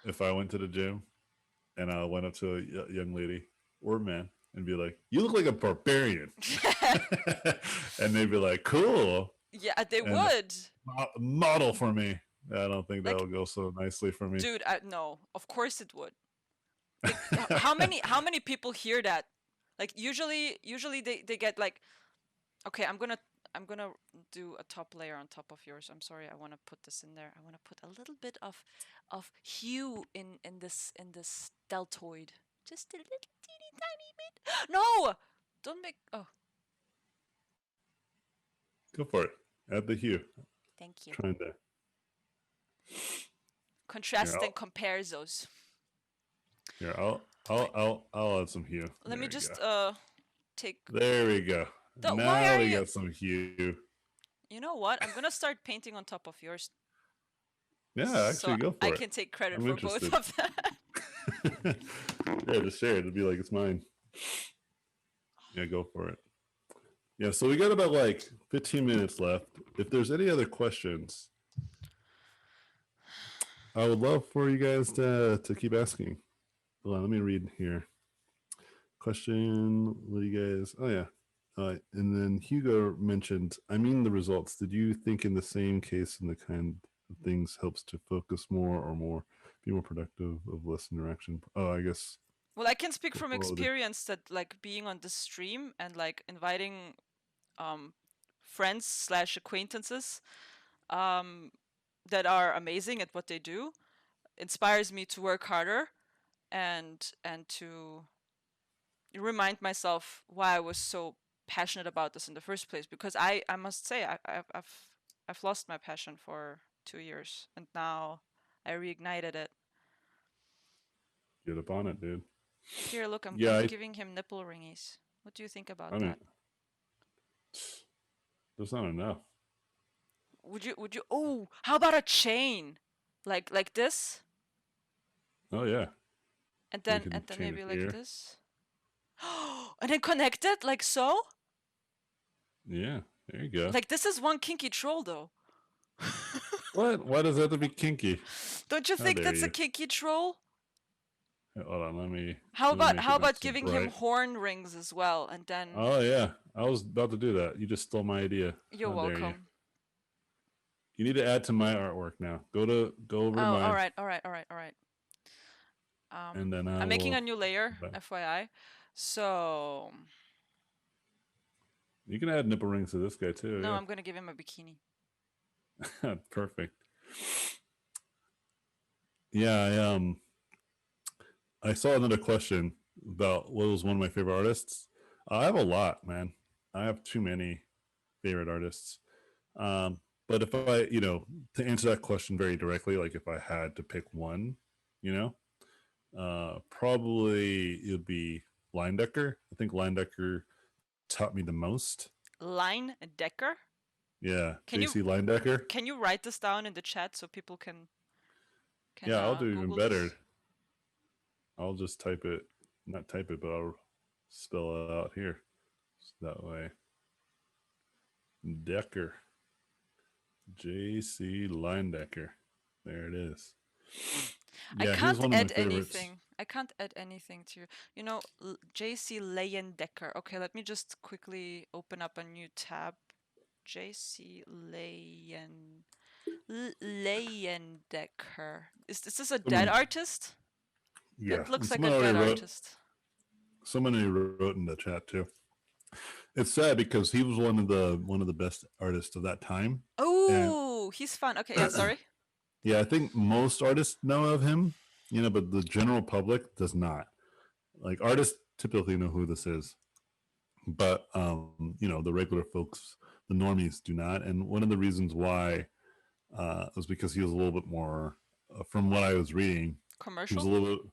if I went to the gym and I went up to a young lady or man and be like, "You look like a barbarian," and they'd be like, "Cool," Yeah, they and would. model for me. I don't think that Like, would go so nicely for me. dude, no, of course it would. Like, how many people hear that? Like, usually they get like, okay, I'm gonna do a top layer on top of yours. I'm sorry, I want to put this in there. I want to put a little bit of hue in this deltoid. Just a little teeny tiny bit. No, don't make. Oh, Go for it. Add the hue. thank you. Trying to. Here, Contrast and compare those. here. I'll add some hue. Let There me we go. just take. There we go. Why Now are we you? got some hue. You know what? I'm gonna start painting on top of yours, Yeah, so actually, go I for it. can take credit I'm for both interested. of them. Yeah, just share it. It'll be like it's mine. Yeah, go for it. Yeah, so we got about like 15 minutes left. If there's any other questions, I would love for you guys to keep asking. Hold on, let me read here. Question: what do you guys? Oh yeah, and then Hugo mentioned. I mean the results. Did you think in the same case and the kind of things helps to focus more or more be more productive of less interaction? Oh, I guess. Well, I can speak from What would it? experience that like being on the stream and like inviting um friends slash acquaintances um that are amazing at what they do inspires me to work harder and to remind myself why I was so passionate about this in the first place, because I must say I've lost my passion for 2 years, and now I reignited it. Get up on it, dude. Here, look, I'm Yeah, giving him nipple ringies. What do you think I about mean, that? there's not enough. Would you Oh, how about a chain? Like this? Oh yeah, And we then can and then chain it maybe like here. this? And then connect it like so? Yeah, there you go. Like this is one kinky troll though. What? Why does that have to be kinky? Don't you How think dare that's a you? kinky troll? Hold on, How let me about make how it not about so giving him bright. horn rings as well, and then Oh yeah, I was about to do that. You just stole my idea. you're How dare you? welcome. You need to add to my artwork now. Go over to Oh, all mine. right, all right, all right, all right. and then I I'm making a will. new layer, FYI. So You can add nipple rings to this guy too. no, Yeah. I'm gonna give him a bikini. Perfect. Yeah, I saw another question about what was one of my favorite artists. I have a lot, man. I have too many favorite artists. Um, but if I, to answer that question very directly, like if I had to pick one, you know, probably it would be Linedecker. I think Linedecker taught me the most. Line Decker. Yeah, Can you JC Linedecker. can you write this down in the chat so people can Yeah, I'll do even Google better. this? I'll just type it, not type it, but I'll spell it out here. So that way. Decker. J.C. Linedecker. There it is. I Yeah, he was can't one of my add favorites. anything. I can't add anything to JC Leyendecker. Okay, let me just quickly open up a new tab. JC Leyendecker. Is this a dead Someone, artist? yeah, That looks and like a someone dead already wrote. artist. Someone already wrote in the chat too. It's sad because he was one of the best artists of that time, and Oh, he's fun. Okay, yeah, sorry. yeah, I think most artists know of him, but the general public does not. Like artists typically know who this is, but the regular folks, the normies, do not. And one of the reasons why was because he was a little bit more, from what I was reading, he was a Commercial? little bit.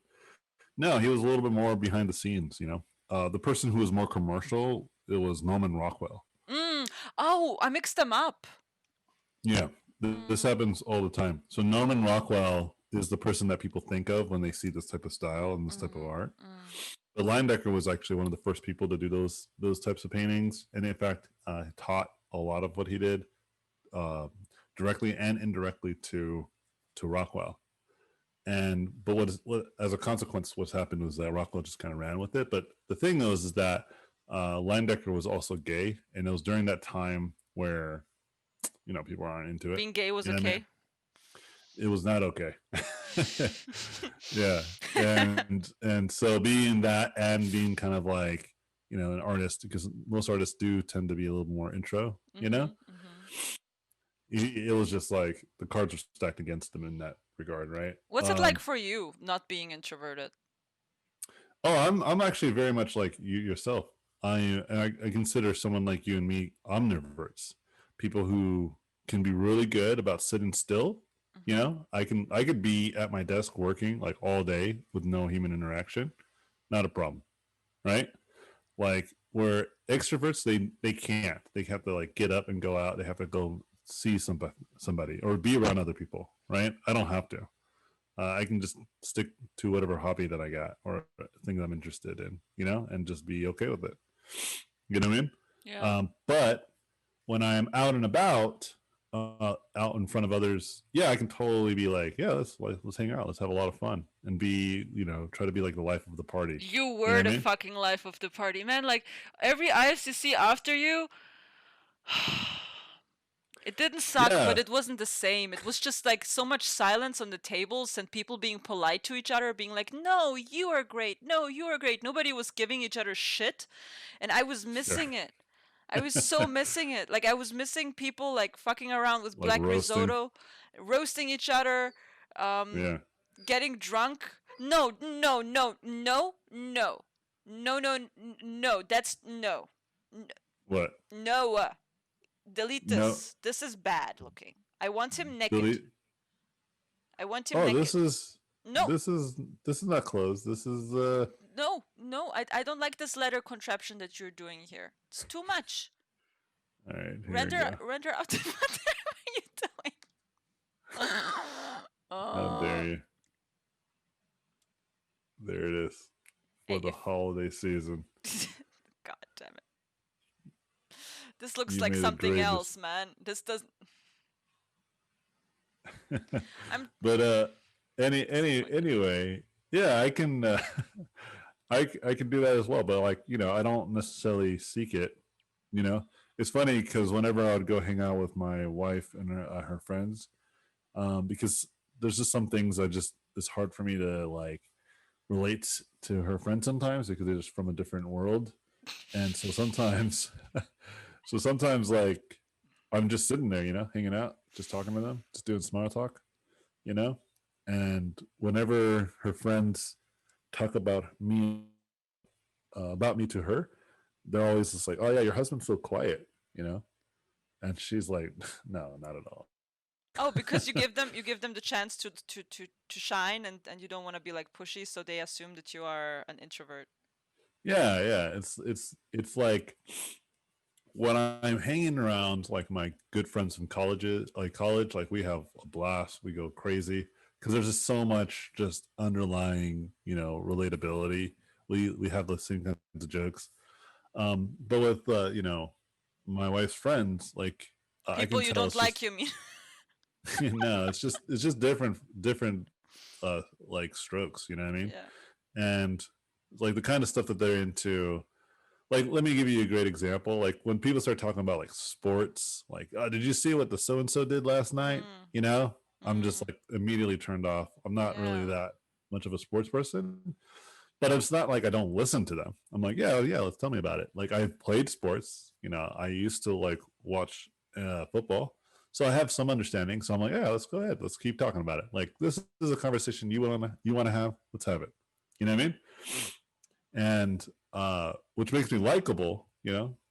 No, he was a little bit more behind the scenes. The person who was more commercial, it was Norman Rockwell. Oh, I mixed them up. Yeah, this Mm, happens all the time. So Norman Rockwell is the person that people think of when they see this type of style and this type of art. mm. But Leyendecker was actually one of the first people to do those types of paintings, and in fact, taught a lot of what he did uh, directly and indirectly to Rockwell. But what as a consequence, what's happened was that Rockwell just kind of ran with it. But the thing is that Leyendecker was also gay, and it was during that time where people aren't into it. Being gay was You know what I mean? okay. It was not okay. Yeah, and so being that and being kind of like an artist, because most artists do tend to be a little more intro. It was just like the cards are stacked against them in that regard, right? What's it like for you not being introverted? Oh, I'm actually very much like you yourself. I consider someone like you and me omniverts, people who can be really good about sitting still. I could be at my desk working like all day with no human interaction, not a problem, right? Like where extroverts they can't. They have to like get up and go out. They have to go see somebody or be around other people, right? I don't have to. I can just stick to whatever hobby that I got or thing that I'm interested in, and just be okay with it. You know what I mean? Yeah. But when I'm out and about, out in front of others, yeah, I can totally be like, yeah, let's hang out, let's have a lot of fun, and be, try to be like the life of the party. You You know were what I the mean? fucking life of the party, man. Like every IFCC after you, it didn't suck, but Yeah, it wasn't the same. It was just like so much silence on the tables and people being polite to each other, being like, "No, you are great. No, you are great." Nobody was giving each other shit, and I was sure. missing it. I was so missing it. Like I was missing people like fucking around with Like black roasting. risotto, roasting each other, um, Yeah. getting drunk. No, no, no, no, no, no, no, no. That's no, What? no. Delete No. this. This is bad looking. I want him naked. Delete. I want him Oh, this naked. is No, this is this is not closed. This is no, no. I don't like this letter contraption that you're doing here. It's too much. all right, here we Render, go. render out. What are you doing? How dare Oh, you? There it is for hey, the if holiday season. God damn it, this looks You like made a something great else, man. This doesn't. I'm. but any This is any my good. anyway, yeah, I can I can do that as well, but like, I don't necessarily seek it, you know. It's funny because whenever I would go hang out with my wife and her friends, because there's just some things I just it's hard for me to like relates to her friend sometimes because they're just from a different world. And so sometimes, so sometimes like I'm just sitting there, hanging out, just talking to them, just doing small talk, you know? And whenever her friends talk about me to her, they're always just like, "Oh yeah, your husband's so quiet," and she's like, "No, not at all." Oh, because you give them the chance to shine, and you don't want to be like pushy, so they assume that you are an introvert. Yeah. It's like when I'm hanging around like my good friends from college, like we have a blast, we go crazy because there's just so much just underlying, relatability. We have the same kinds of jokes. But with my wife's friends, like I People can you tell don't it's like, just you mean? no, it's just different like strokes, you know what I mean? Yeah. And like the kind of stuff that they're into. Like, let me give you a great example. Like when people start talking about like sports, like, oh, did you see what the so and so did last night? Mm, I'm just mm, like immediately turned off. I'm not really yeah. that much of a sports person, but it's not like I don't listen to them. I'm like, yeah, let's tell me about it. Like I've played sports. I used to like watch football, so I have some understanding. So I'm like, yeah, let's go ahead. Let's keep talking about it. Like this is a conversation you wanna have. Let's have it. You know what I mean? And which makes me likable,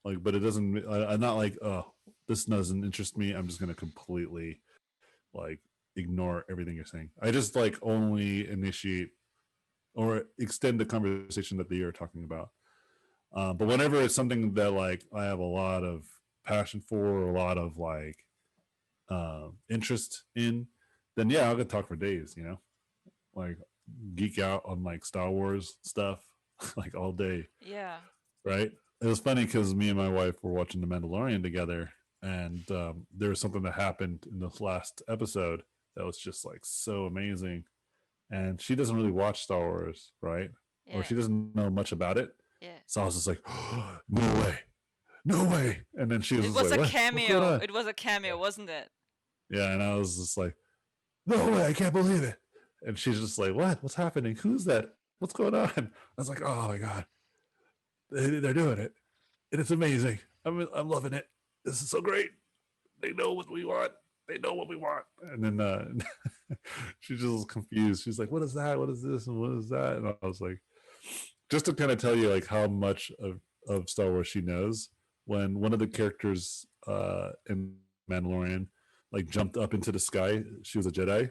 like, but it doesn't. I'm not like, oh, this doesn't interest me. I'm just gonna completely like ignore everything you're saying. I just like only initiate or extend the conversation that they are talking about. But whenever it's something that like I have a lot of passion for, or a lot of like interest in, then yeah, I'll get talk for days. Like geek out on like Star Wars stuff like all day, Yeah. right? It was funny because me and my wife were watching The Mandalorian together, and there was something that happened in this last episode that was just like so amazing. And she doesn't really watch Star Wars, right? Or Yeah. she doesn't know much about it. Yeah. So I was just like, oh, no way, no way. And then she was It just was like, a what's going cameo. on? It was a cameo, wasn't it? Yeah, and I was just like, no way, I can't believe it. And she's just like, what's happening? Who's that? What's going on? I was like, oh my god, they're doing it, and it's amazing. I'm loving it. This is so great. They know what we want. They know what we want. And then she just was confused. She's like, what is that? What is this? And what is that? And I was like, just to kind of tell you like how much of Star Wars she knows. When one of the characters in Mandalorian like jumped up into the sky, she was a Jedi.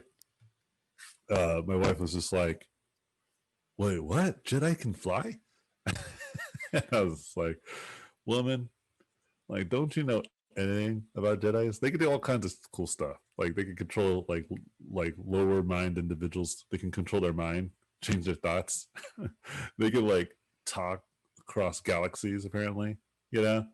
My wife was just like, wait, what? Jedi can fly? And I was like, woman, like, don't you know anything about Jedi's? They can do all kinds of cool stuff. Like they can control like lower mind individuals. They can control their mind, change their thoughts. They can like talk across galaxies. Apparently, you know,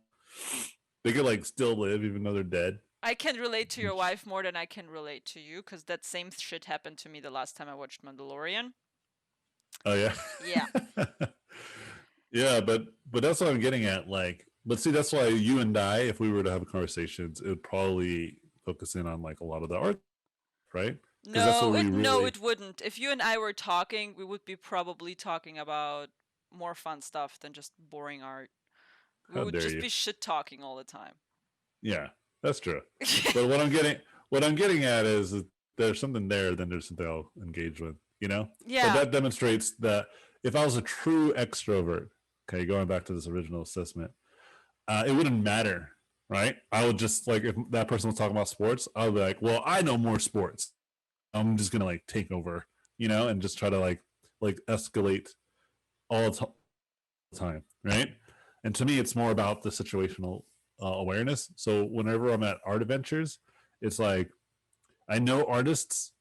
they could like still live even though they're dead. I can relate to your wife more than I can relate to you, because that same shit happened to me the last time I watched Mandalorian. Oh yeah, Yeah. yeah. But that's what I'm getting at. Like, but see, that's why you and I, if we were to have conversations, it would probably focus in on like a lot of the art, right? Because that's where No, we really. it wouldn't. If you and I were talking, we would be probably talking about more fun stuff than just boring art. We How would dare just you? be shit talking all the time. Yeah, that's true. But what I'm getting at is that there's something there, then there's something I'll engage with, But Yeah. that demonstrates that if I was a true extrovert, okay, going back to this original assessment, it wouldn't matter, right? I would just like if that person was talking about sports, I would be like, well, I know more sports. I'm just gonna like take over, and just try to like escalate all the time, right? And to me, it's more about the situational awareness. So whenever I'm at art adventures, it's like I know artists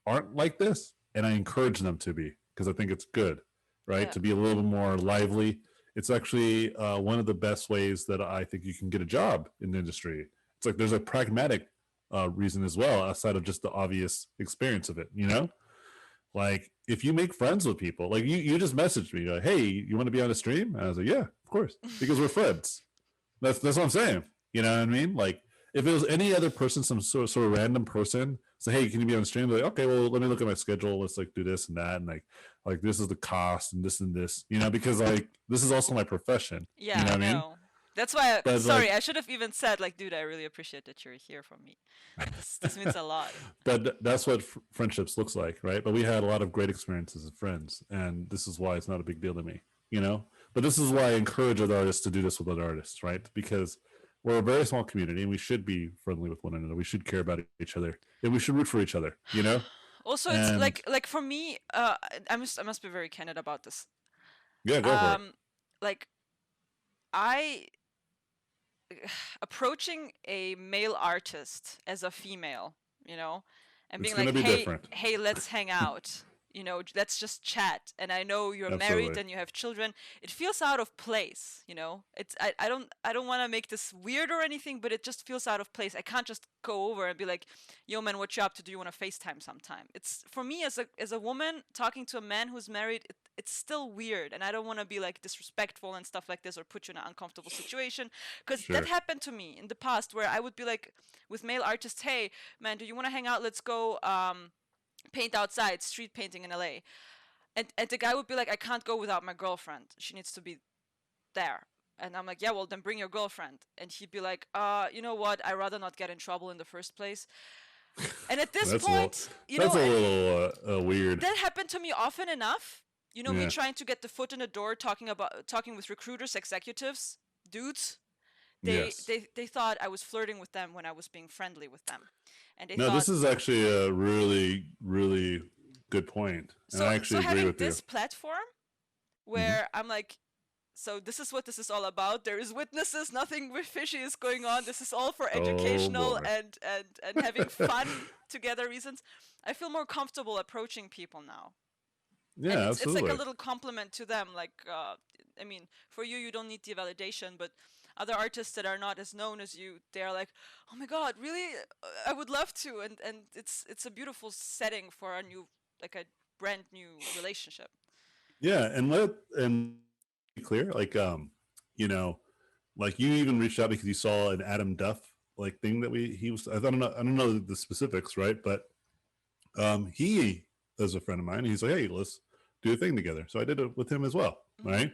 aren't like this, and I encourage them to be because I think it's good, right? Yeah. To be a little bit more lively. It's actually one of the best ways that I think you can get a job in the industry. It's like there's a pragmatic reason as well, outside of just the obvious experience of it. Like if you make friends with people, like you just messaged me, like, hey, you want to be on a stream? And I was like, yeah, of course, because we're friends. That's what I'm saying. You know what I mean? Like If it was any other person, some sort of random person, say, hey, can you be on stream? Like, okay, well, let me look at my schedule. Let's like do this and that, and like this is the cost and this, because like this is also my profession. You Yeah, know I what I mean? know. That's why. But Sorry, like, I should have even said like, dude, I really appreciate that you're here for me. This means a lot. but that's what friendships looks like, right? But we had a lot of great experiences as friends, and this is why it's not a big deal to me, But this is why I encourage other artists to do this with other artists, right? Because we're a very small community, and we should be friendly with one another. We should care about each other, and we should root for each other. Also, it's And like for me, I must be very candid about this. yeah, go for it. Like I approaching a male artist as a female, and It's being gonna like, be "Hey, different. hey, let's hang out." Let's just chat. And I know you're married Absolutely. and you have children. It feels out of place. It's I don't want to make this weird or anything, but it just feels out of place. I can't just go over and be like, "Yo, man, what you up to? Do you want to FaceTime sometime?" It's for me as a woman talking to a man who's married. It's still weird, and I don't want to be like disrespectful and stuff like this or put you in an uncomfortable situation, because that Sure. happened to me in the past where I would be like with male artists, "Hey, man, do you want to hang out? Let's go paint outside, street painting in LA." And the guy would be like, "I can't go without my girlfriend. She needs to be there." And I'm like, "Yeah, well, then bring your girlfriend." And he'd be like, you know what? I'd rather not get in trouble in the first place. And at this That's a little. point, That's a little weird. that happened to me often enough. Me Yeah. trying to get the foot in the door, talking with recruiters, executives, dudes. They Yes. they they thought I was flirting with them when I was being friendly with them, and they No, thought this is actually a really, really good point, and so. I So actually agree having with you. this platform Hmm. where I'm like, so this is what this is all about. There is witnesses. Nothing fishy is going on. This is all for Oh educational boy. and having fun together reasons. I feel more comfortable approaching people now, and Yeah, it's like a absolutely. little compliment to them. Like, I mean, for you don't need the validation, but other artists that are not as known as you, they're like, "Oh my God, really? I would love to." And it's a beautiful setting for a new, like a brand new relationship. Yeah, and be clear, like you know, like you even reached out because you saw an Adam Duff like thing that he was. I don't know the specifics, right? But he is a friend of mine. He's like, hey, let's do a thing together. So I did it with him as well, Mm-hmm. right?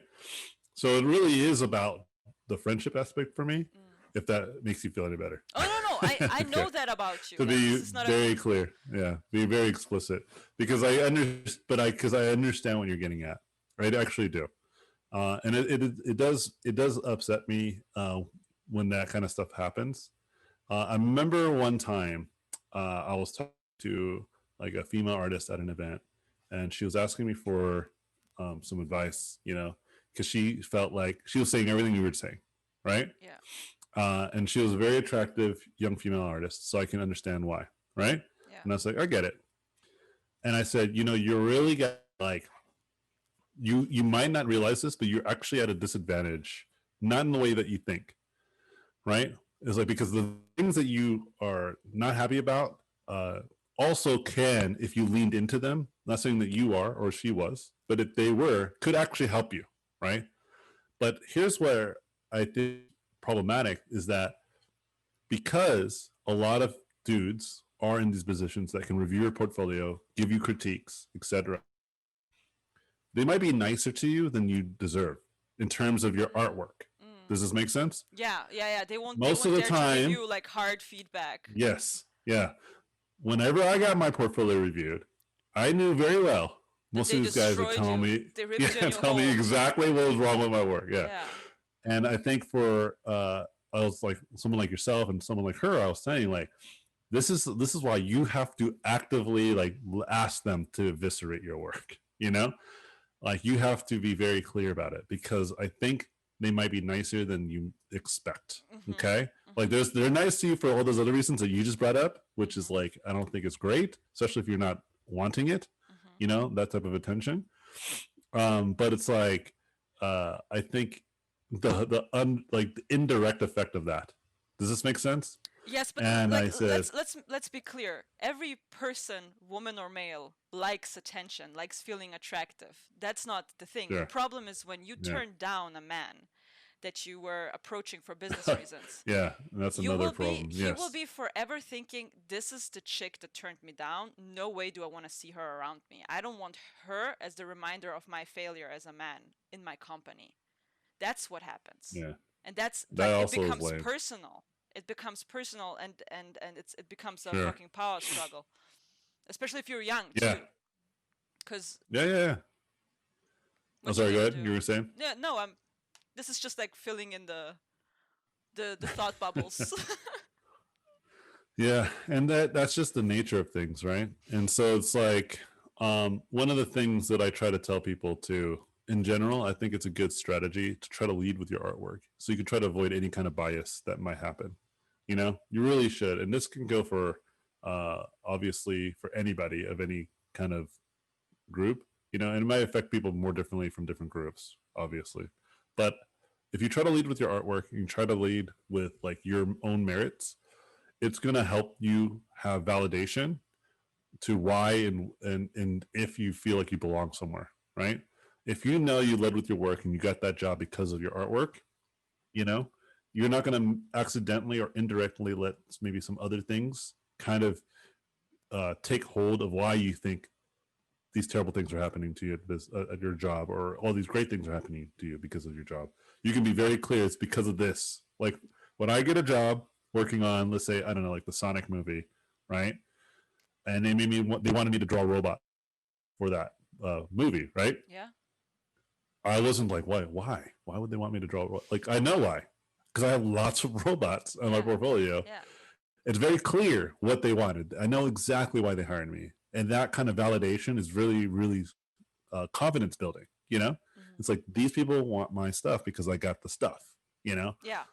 So it really is about the friendship aspect for me. Mm. If that makes you feel any better. Oh no, I Okay. know that about you. To Like this be is not a. very clear, yeah, be very explicit, because I understand what you're getting at, right? I actually do, and it does upset me when that kind of stuff happens. I remember one time I was talking to like a female artist at an event, and she was asking me for some advice, because she felt like she was saying everything you were saying, right? Yeah. And she was a very attractive young female artist, so I can understand why, right? Yeah. And I was like, I get it. And I said, you're really got like you might not realize this, but you're actually at a disadvantage, not in the way that you think, right? It's like because the things that you are not happy about also can, if you leaned into them, not saying that you are or she was, but if they were, could actually help you, right? But here's where I think problematic is that because a lot of dudes are in these positions that can review your portfolio, give you critiques, etc., they might be nicer to you than you deserve in terms of your artwork. Mm. Does this make sense? Yeah. They won't. They Most of won't the dare to give time, you like hard feedback. yes, yeah. Whenever I got my portfolio reviewed, I knew very well That most they of these guys would destroyed tell you. me, They yeah, ripped you a new tell me hole. exactly what was wrong with my work. Yeah. Yeah. And I think for I was like someone like yourself and someone like her, I was saying like this is why you have to actively like ask them to eviscerate your work. Like you have to be very clear about it, because I think they might be nicer than you expect. Mm-hmm. Okay. Like Mm-hmm. they're nice to you for all those other reasons that you just brought up, which is Mm-hmm. like I don't think it's great, especially if you're not wanting it, Mm-hmm. that type of attention. But it's like I think like the indirect effect of that. Does this make sense? Yes, but And like I said, let's be clear. Every person, woman or male, likes attention, likes feeling attractive. That's not the thing. The sure, problem is when you yeah, turn down a man that you were approaching for business reasons, Yeah, that's another problem. he will Yes. be forever thinking, this is the chick that turned me down. No way do I want to see her around me. I don't want her as the reminder of my failure as a man in my company. That's what happens. Yeah. And that's That like, it also is becomes lame. personal. It becomes personal, and it becomes a Sure. fucking power struggle, especially if you're young Yeah. too. Because Yeah, yeah, yeah. I'm what you sorry, go gonna ahead. do? You were saying? Yeah, no, I'm. This is just like filling in the thought bubbles. Yeah, and that's just the nature of things, right? And so it's like one of the things that I try to tell people too, in general, I think it's a good strategy to try to lead with your artwork, so you can try to avoid any kind of bias that might happen. You know, you really should, and this can go for obviously for anybody of any kind of group. You know, and it might affect people more differently from different groups, obviously. But if you try to lead with your artwork, you try to lead with like your own merits, it's going to help you have validation to why and if you feel like you belong somewhere, right? If you know you led with your work and you got that job because of your artwork, you know, you're not going to accidentally or indirectly let maybe some other things kind of take hold of why you think these terrible things are happening to you at your job, or all these great things are happening to you because of your job. You can be very clear it's because of this. Like when I get a job working on, let's say, I don't know, like the Sonic movie, right? And they wanted me to draw robots for that movie, right? Yeah. I wasn't like, why would they want me to draw? Like, I know why, because I have lots of robots on my portfolio. Yeah. It's very clear what they wanted. I know exactly why they hired me, and that kind of validation is really, really confidence building. You know, Mm-hmm. it's like these people want my stuff because I got the stuff. You know, Yeah.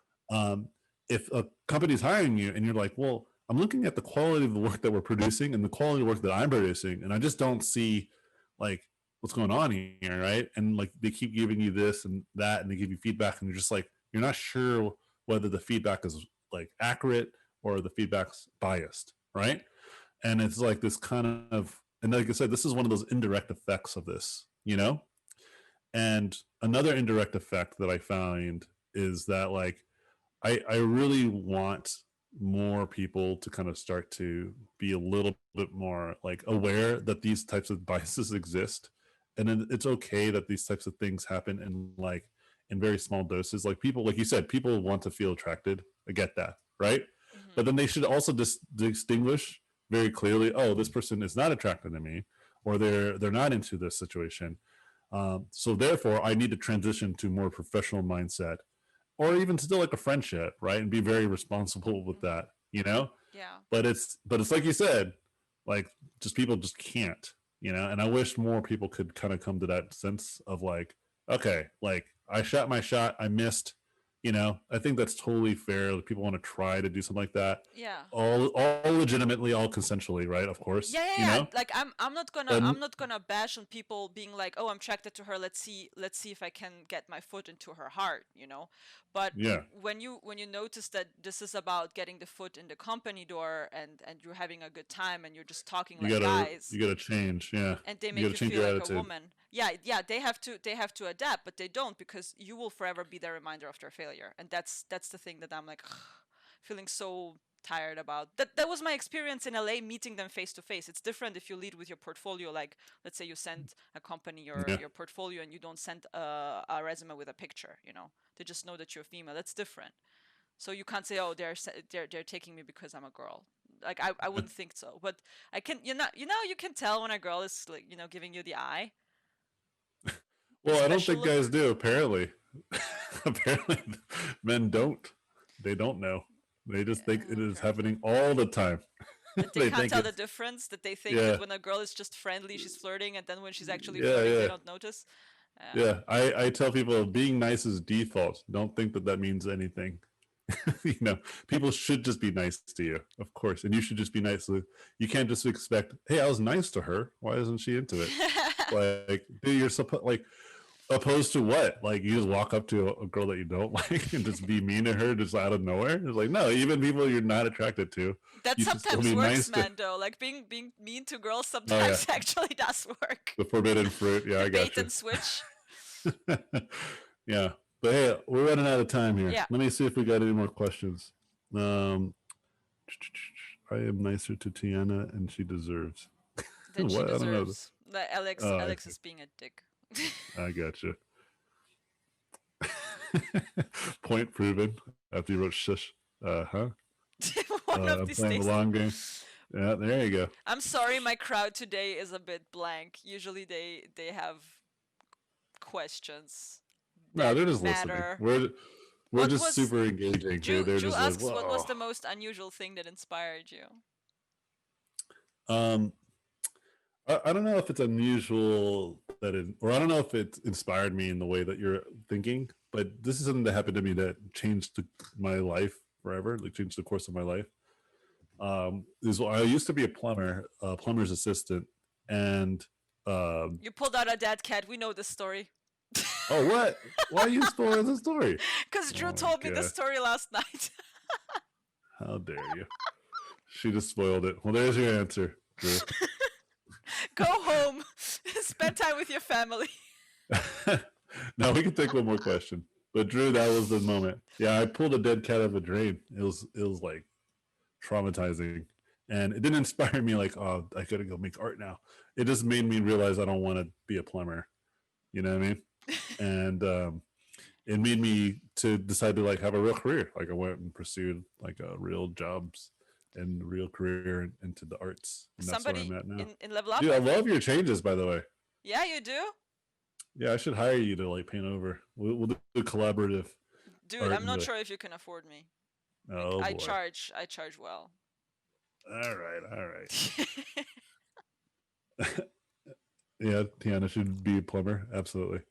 If a company's hiring you and you're like, well, I'm looking at the quality of the work that we're producing and the quality of work that I'm producing, and I just don't see like what's going on here, right? And like they keep giving you this and that, and they give you feedback, and you're just like, you're not sure whether the feedback is like accurate or the feedback's biased, right? And it's like this kind of, and like I said, this is one of those indirect effects of this, you know. And another indirect effect that I found is that like I really want more people to kind of start to be a little bit more like aware that these types of biases exist, and then it's okay that these types of things happen in like in very small doses. Like people, like you said, people want to feel attracted. I get that, right? Mm-hmm. But then they should also distinguish very clearly, oh, this person is not attracted to me, or they're not into this situation. So therefore I need to transition to more professional mindset, or even still like a friendship, right? And be very responsible with that, you know? Yeah. But it's like you said, like just people just can't, you know? And I wish more people could kind of come to that sense of like, okay, like I shot my shot, I missed, you know? I think that's totally fair. Like, people want to try to do something like that. Yeah. All legitimately, all consensually, right? Of course, Yeah, yeah, you yeah. know? Like I'm not gonna But bash on people being like, oh, I'm attracted to her. Let's see if I can get my foot into her heart, you know. But yeah, when you notice that this is about getting the foot in the company door, and you're having a good time and you're just talking you like gotta guys, you gotta change. Yeah, and they you make gotta you change feel your like a attitude. woman. Yeah, yeah, they have to adapt, but they don't, because you will forever be the reminder of their failure. And that's the thing that I'm like feeling so tired about. That was my experience in LA, meeting them face to face. It's different if you lead with your portfolio, like let's say you send a company Yeah, your portfolio and you don't send a resume with a picture, you know. They just know that you're female. That's different. So you can't say, oh, they're taking me because I'm a girl. Like I wouldn't think so. But I can, you can tell when a girl is like, giving you the eye, well, I don't think especially guys do. Apparently, apparently, men don't. They don't know. They just think it is apparently. happening all the time. That they They can't think tell the it's difference, that they think that yeah, when a girl is just friendly, she's flirting, and then when she's actually yeah, flirting, they yeah, don't notice. yeah. I tell people being nice is default. Don't think that means anything. You know, people should just be nice to you, of course, and you should just be nice. You can't just expect, hey, I was nice to her. Why isn't she into it? Like, dude, you're supposed like opposed to what? Like you just walk up to a girl that you don't like and just be mean to her just out of nowhere? It's like, no, even people you're not attracted to, That you should still sometimes be works, nice to. man. Though, like being mean to girls Oh yeah, sometimes actually does work. the forbidden fruit. Yeah, The I bait got and switch. you. Yeah, But hey, we're running out of time here. Yeah. Let me see if we got any more questions. I am nicer to Tiana, and she deserves. Then she What? I don't know. deserves. Alex, Oh, Alex is being a dick. I got you. Point proven after you wrote shush. Huh? One of I'm these playing days. the long game. Yeah, there you go. I'm sorry, my crowd today is a bit blank. Usually they have questions No, that they're just listening. matter. We're What just was super engaging here. They're Drew just like, asks what was whoa. the most unusual thing that inspired you? Um, I don't know if it's unusual that it, or I don't know if it inspired me in the way that you're thinking, but this is something that happened to me that changed my life forever, like changed the course of my life. Is I used to be a plumber, a plumber's assistant, and You pulled out a dead cat. We know this story. oh, what? Why are you spoiling the story? Because Drew Oh told my me the god! story last night. How dare you? She just spoiled it. Well, there's your answer, Drew. Go home. Spend time with your family. Now we can take one more question. But Drew, that was the moment. Yeah, I pulled a dead cat out of a drain. It was like traumatizing, and it didn't inspire me like, oh, I gotta go make art now. It just made me realize I don't want to be a plumber. You know what I mean? And it made me to decide to like have a real career. Like I went and pursued like a real jobs and real career into the arts, and that's where I'm Somebody at now. in Level Up. Dude, I love your changes, by the way. Yeah, you do. Yeah, I should hire you to like paint over. We'll do collaborative Dude, art I'm and not the. sure if you can afford me. Oh I boy! charge well. All right, all right. Yeah, Tiana should be a plumber. Absolutely,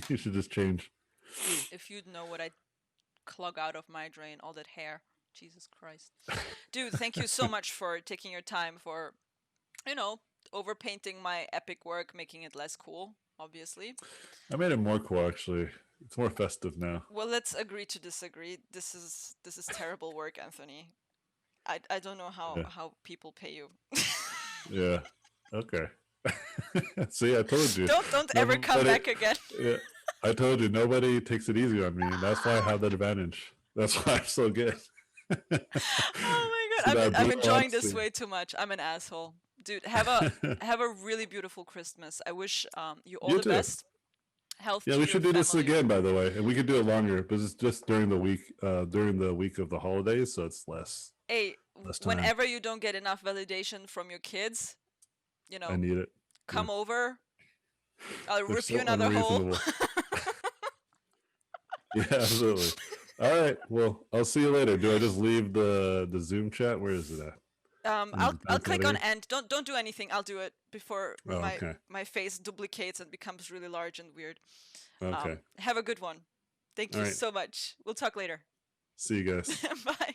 you should just change. Dude, if you'd know what I clog out of my drain, all that hair. Jesus Christ. Dude, thank you so much for taking your time for, you know, overpainting my epic work, making it less cool, obviously. I made it more cool actually. It's more festive now. Well, let's agree to disagree. This is terrible work, Anthony. I don't know Yeah, how people pay you. yeah. Okay. See, I told you. Don't ever come Nobody. back again. Yeah, I told you nobody takes it easy on me, and that's why I have that advantage. That's why I'm so good. Oh my See god, that I'm brutal enjoying this honesty. way too much. I'm an asshole. Dude, have a really beautiful Christmas. I wish you all You the too. best. Health Yeah, to we your should do this family. again, by the way, and we could do it longer, but it's just during the week of the holidays, so it's Hey, less time. whenever you don't get enough validation from your kids, you I know, need it. Yeah. come over. I'll They're rip you so another hole. unreasonable. Yeah, absolutely. All right. Well, I'll see you later. Do I just leave the Zoom chat? Where is it at? And just I'll bounce out of click on here? end. Don't do anything. I'll do it before Oh, okay. my face duplicates and becomes really large and weird. Okay. Have a good one. Thank All you right. so much. We'll talk later. See you guys. Bye.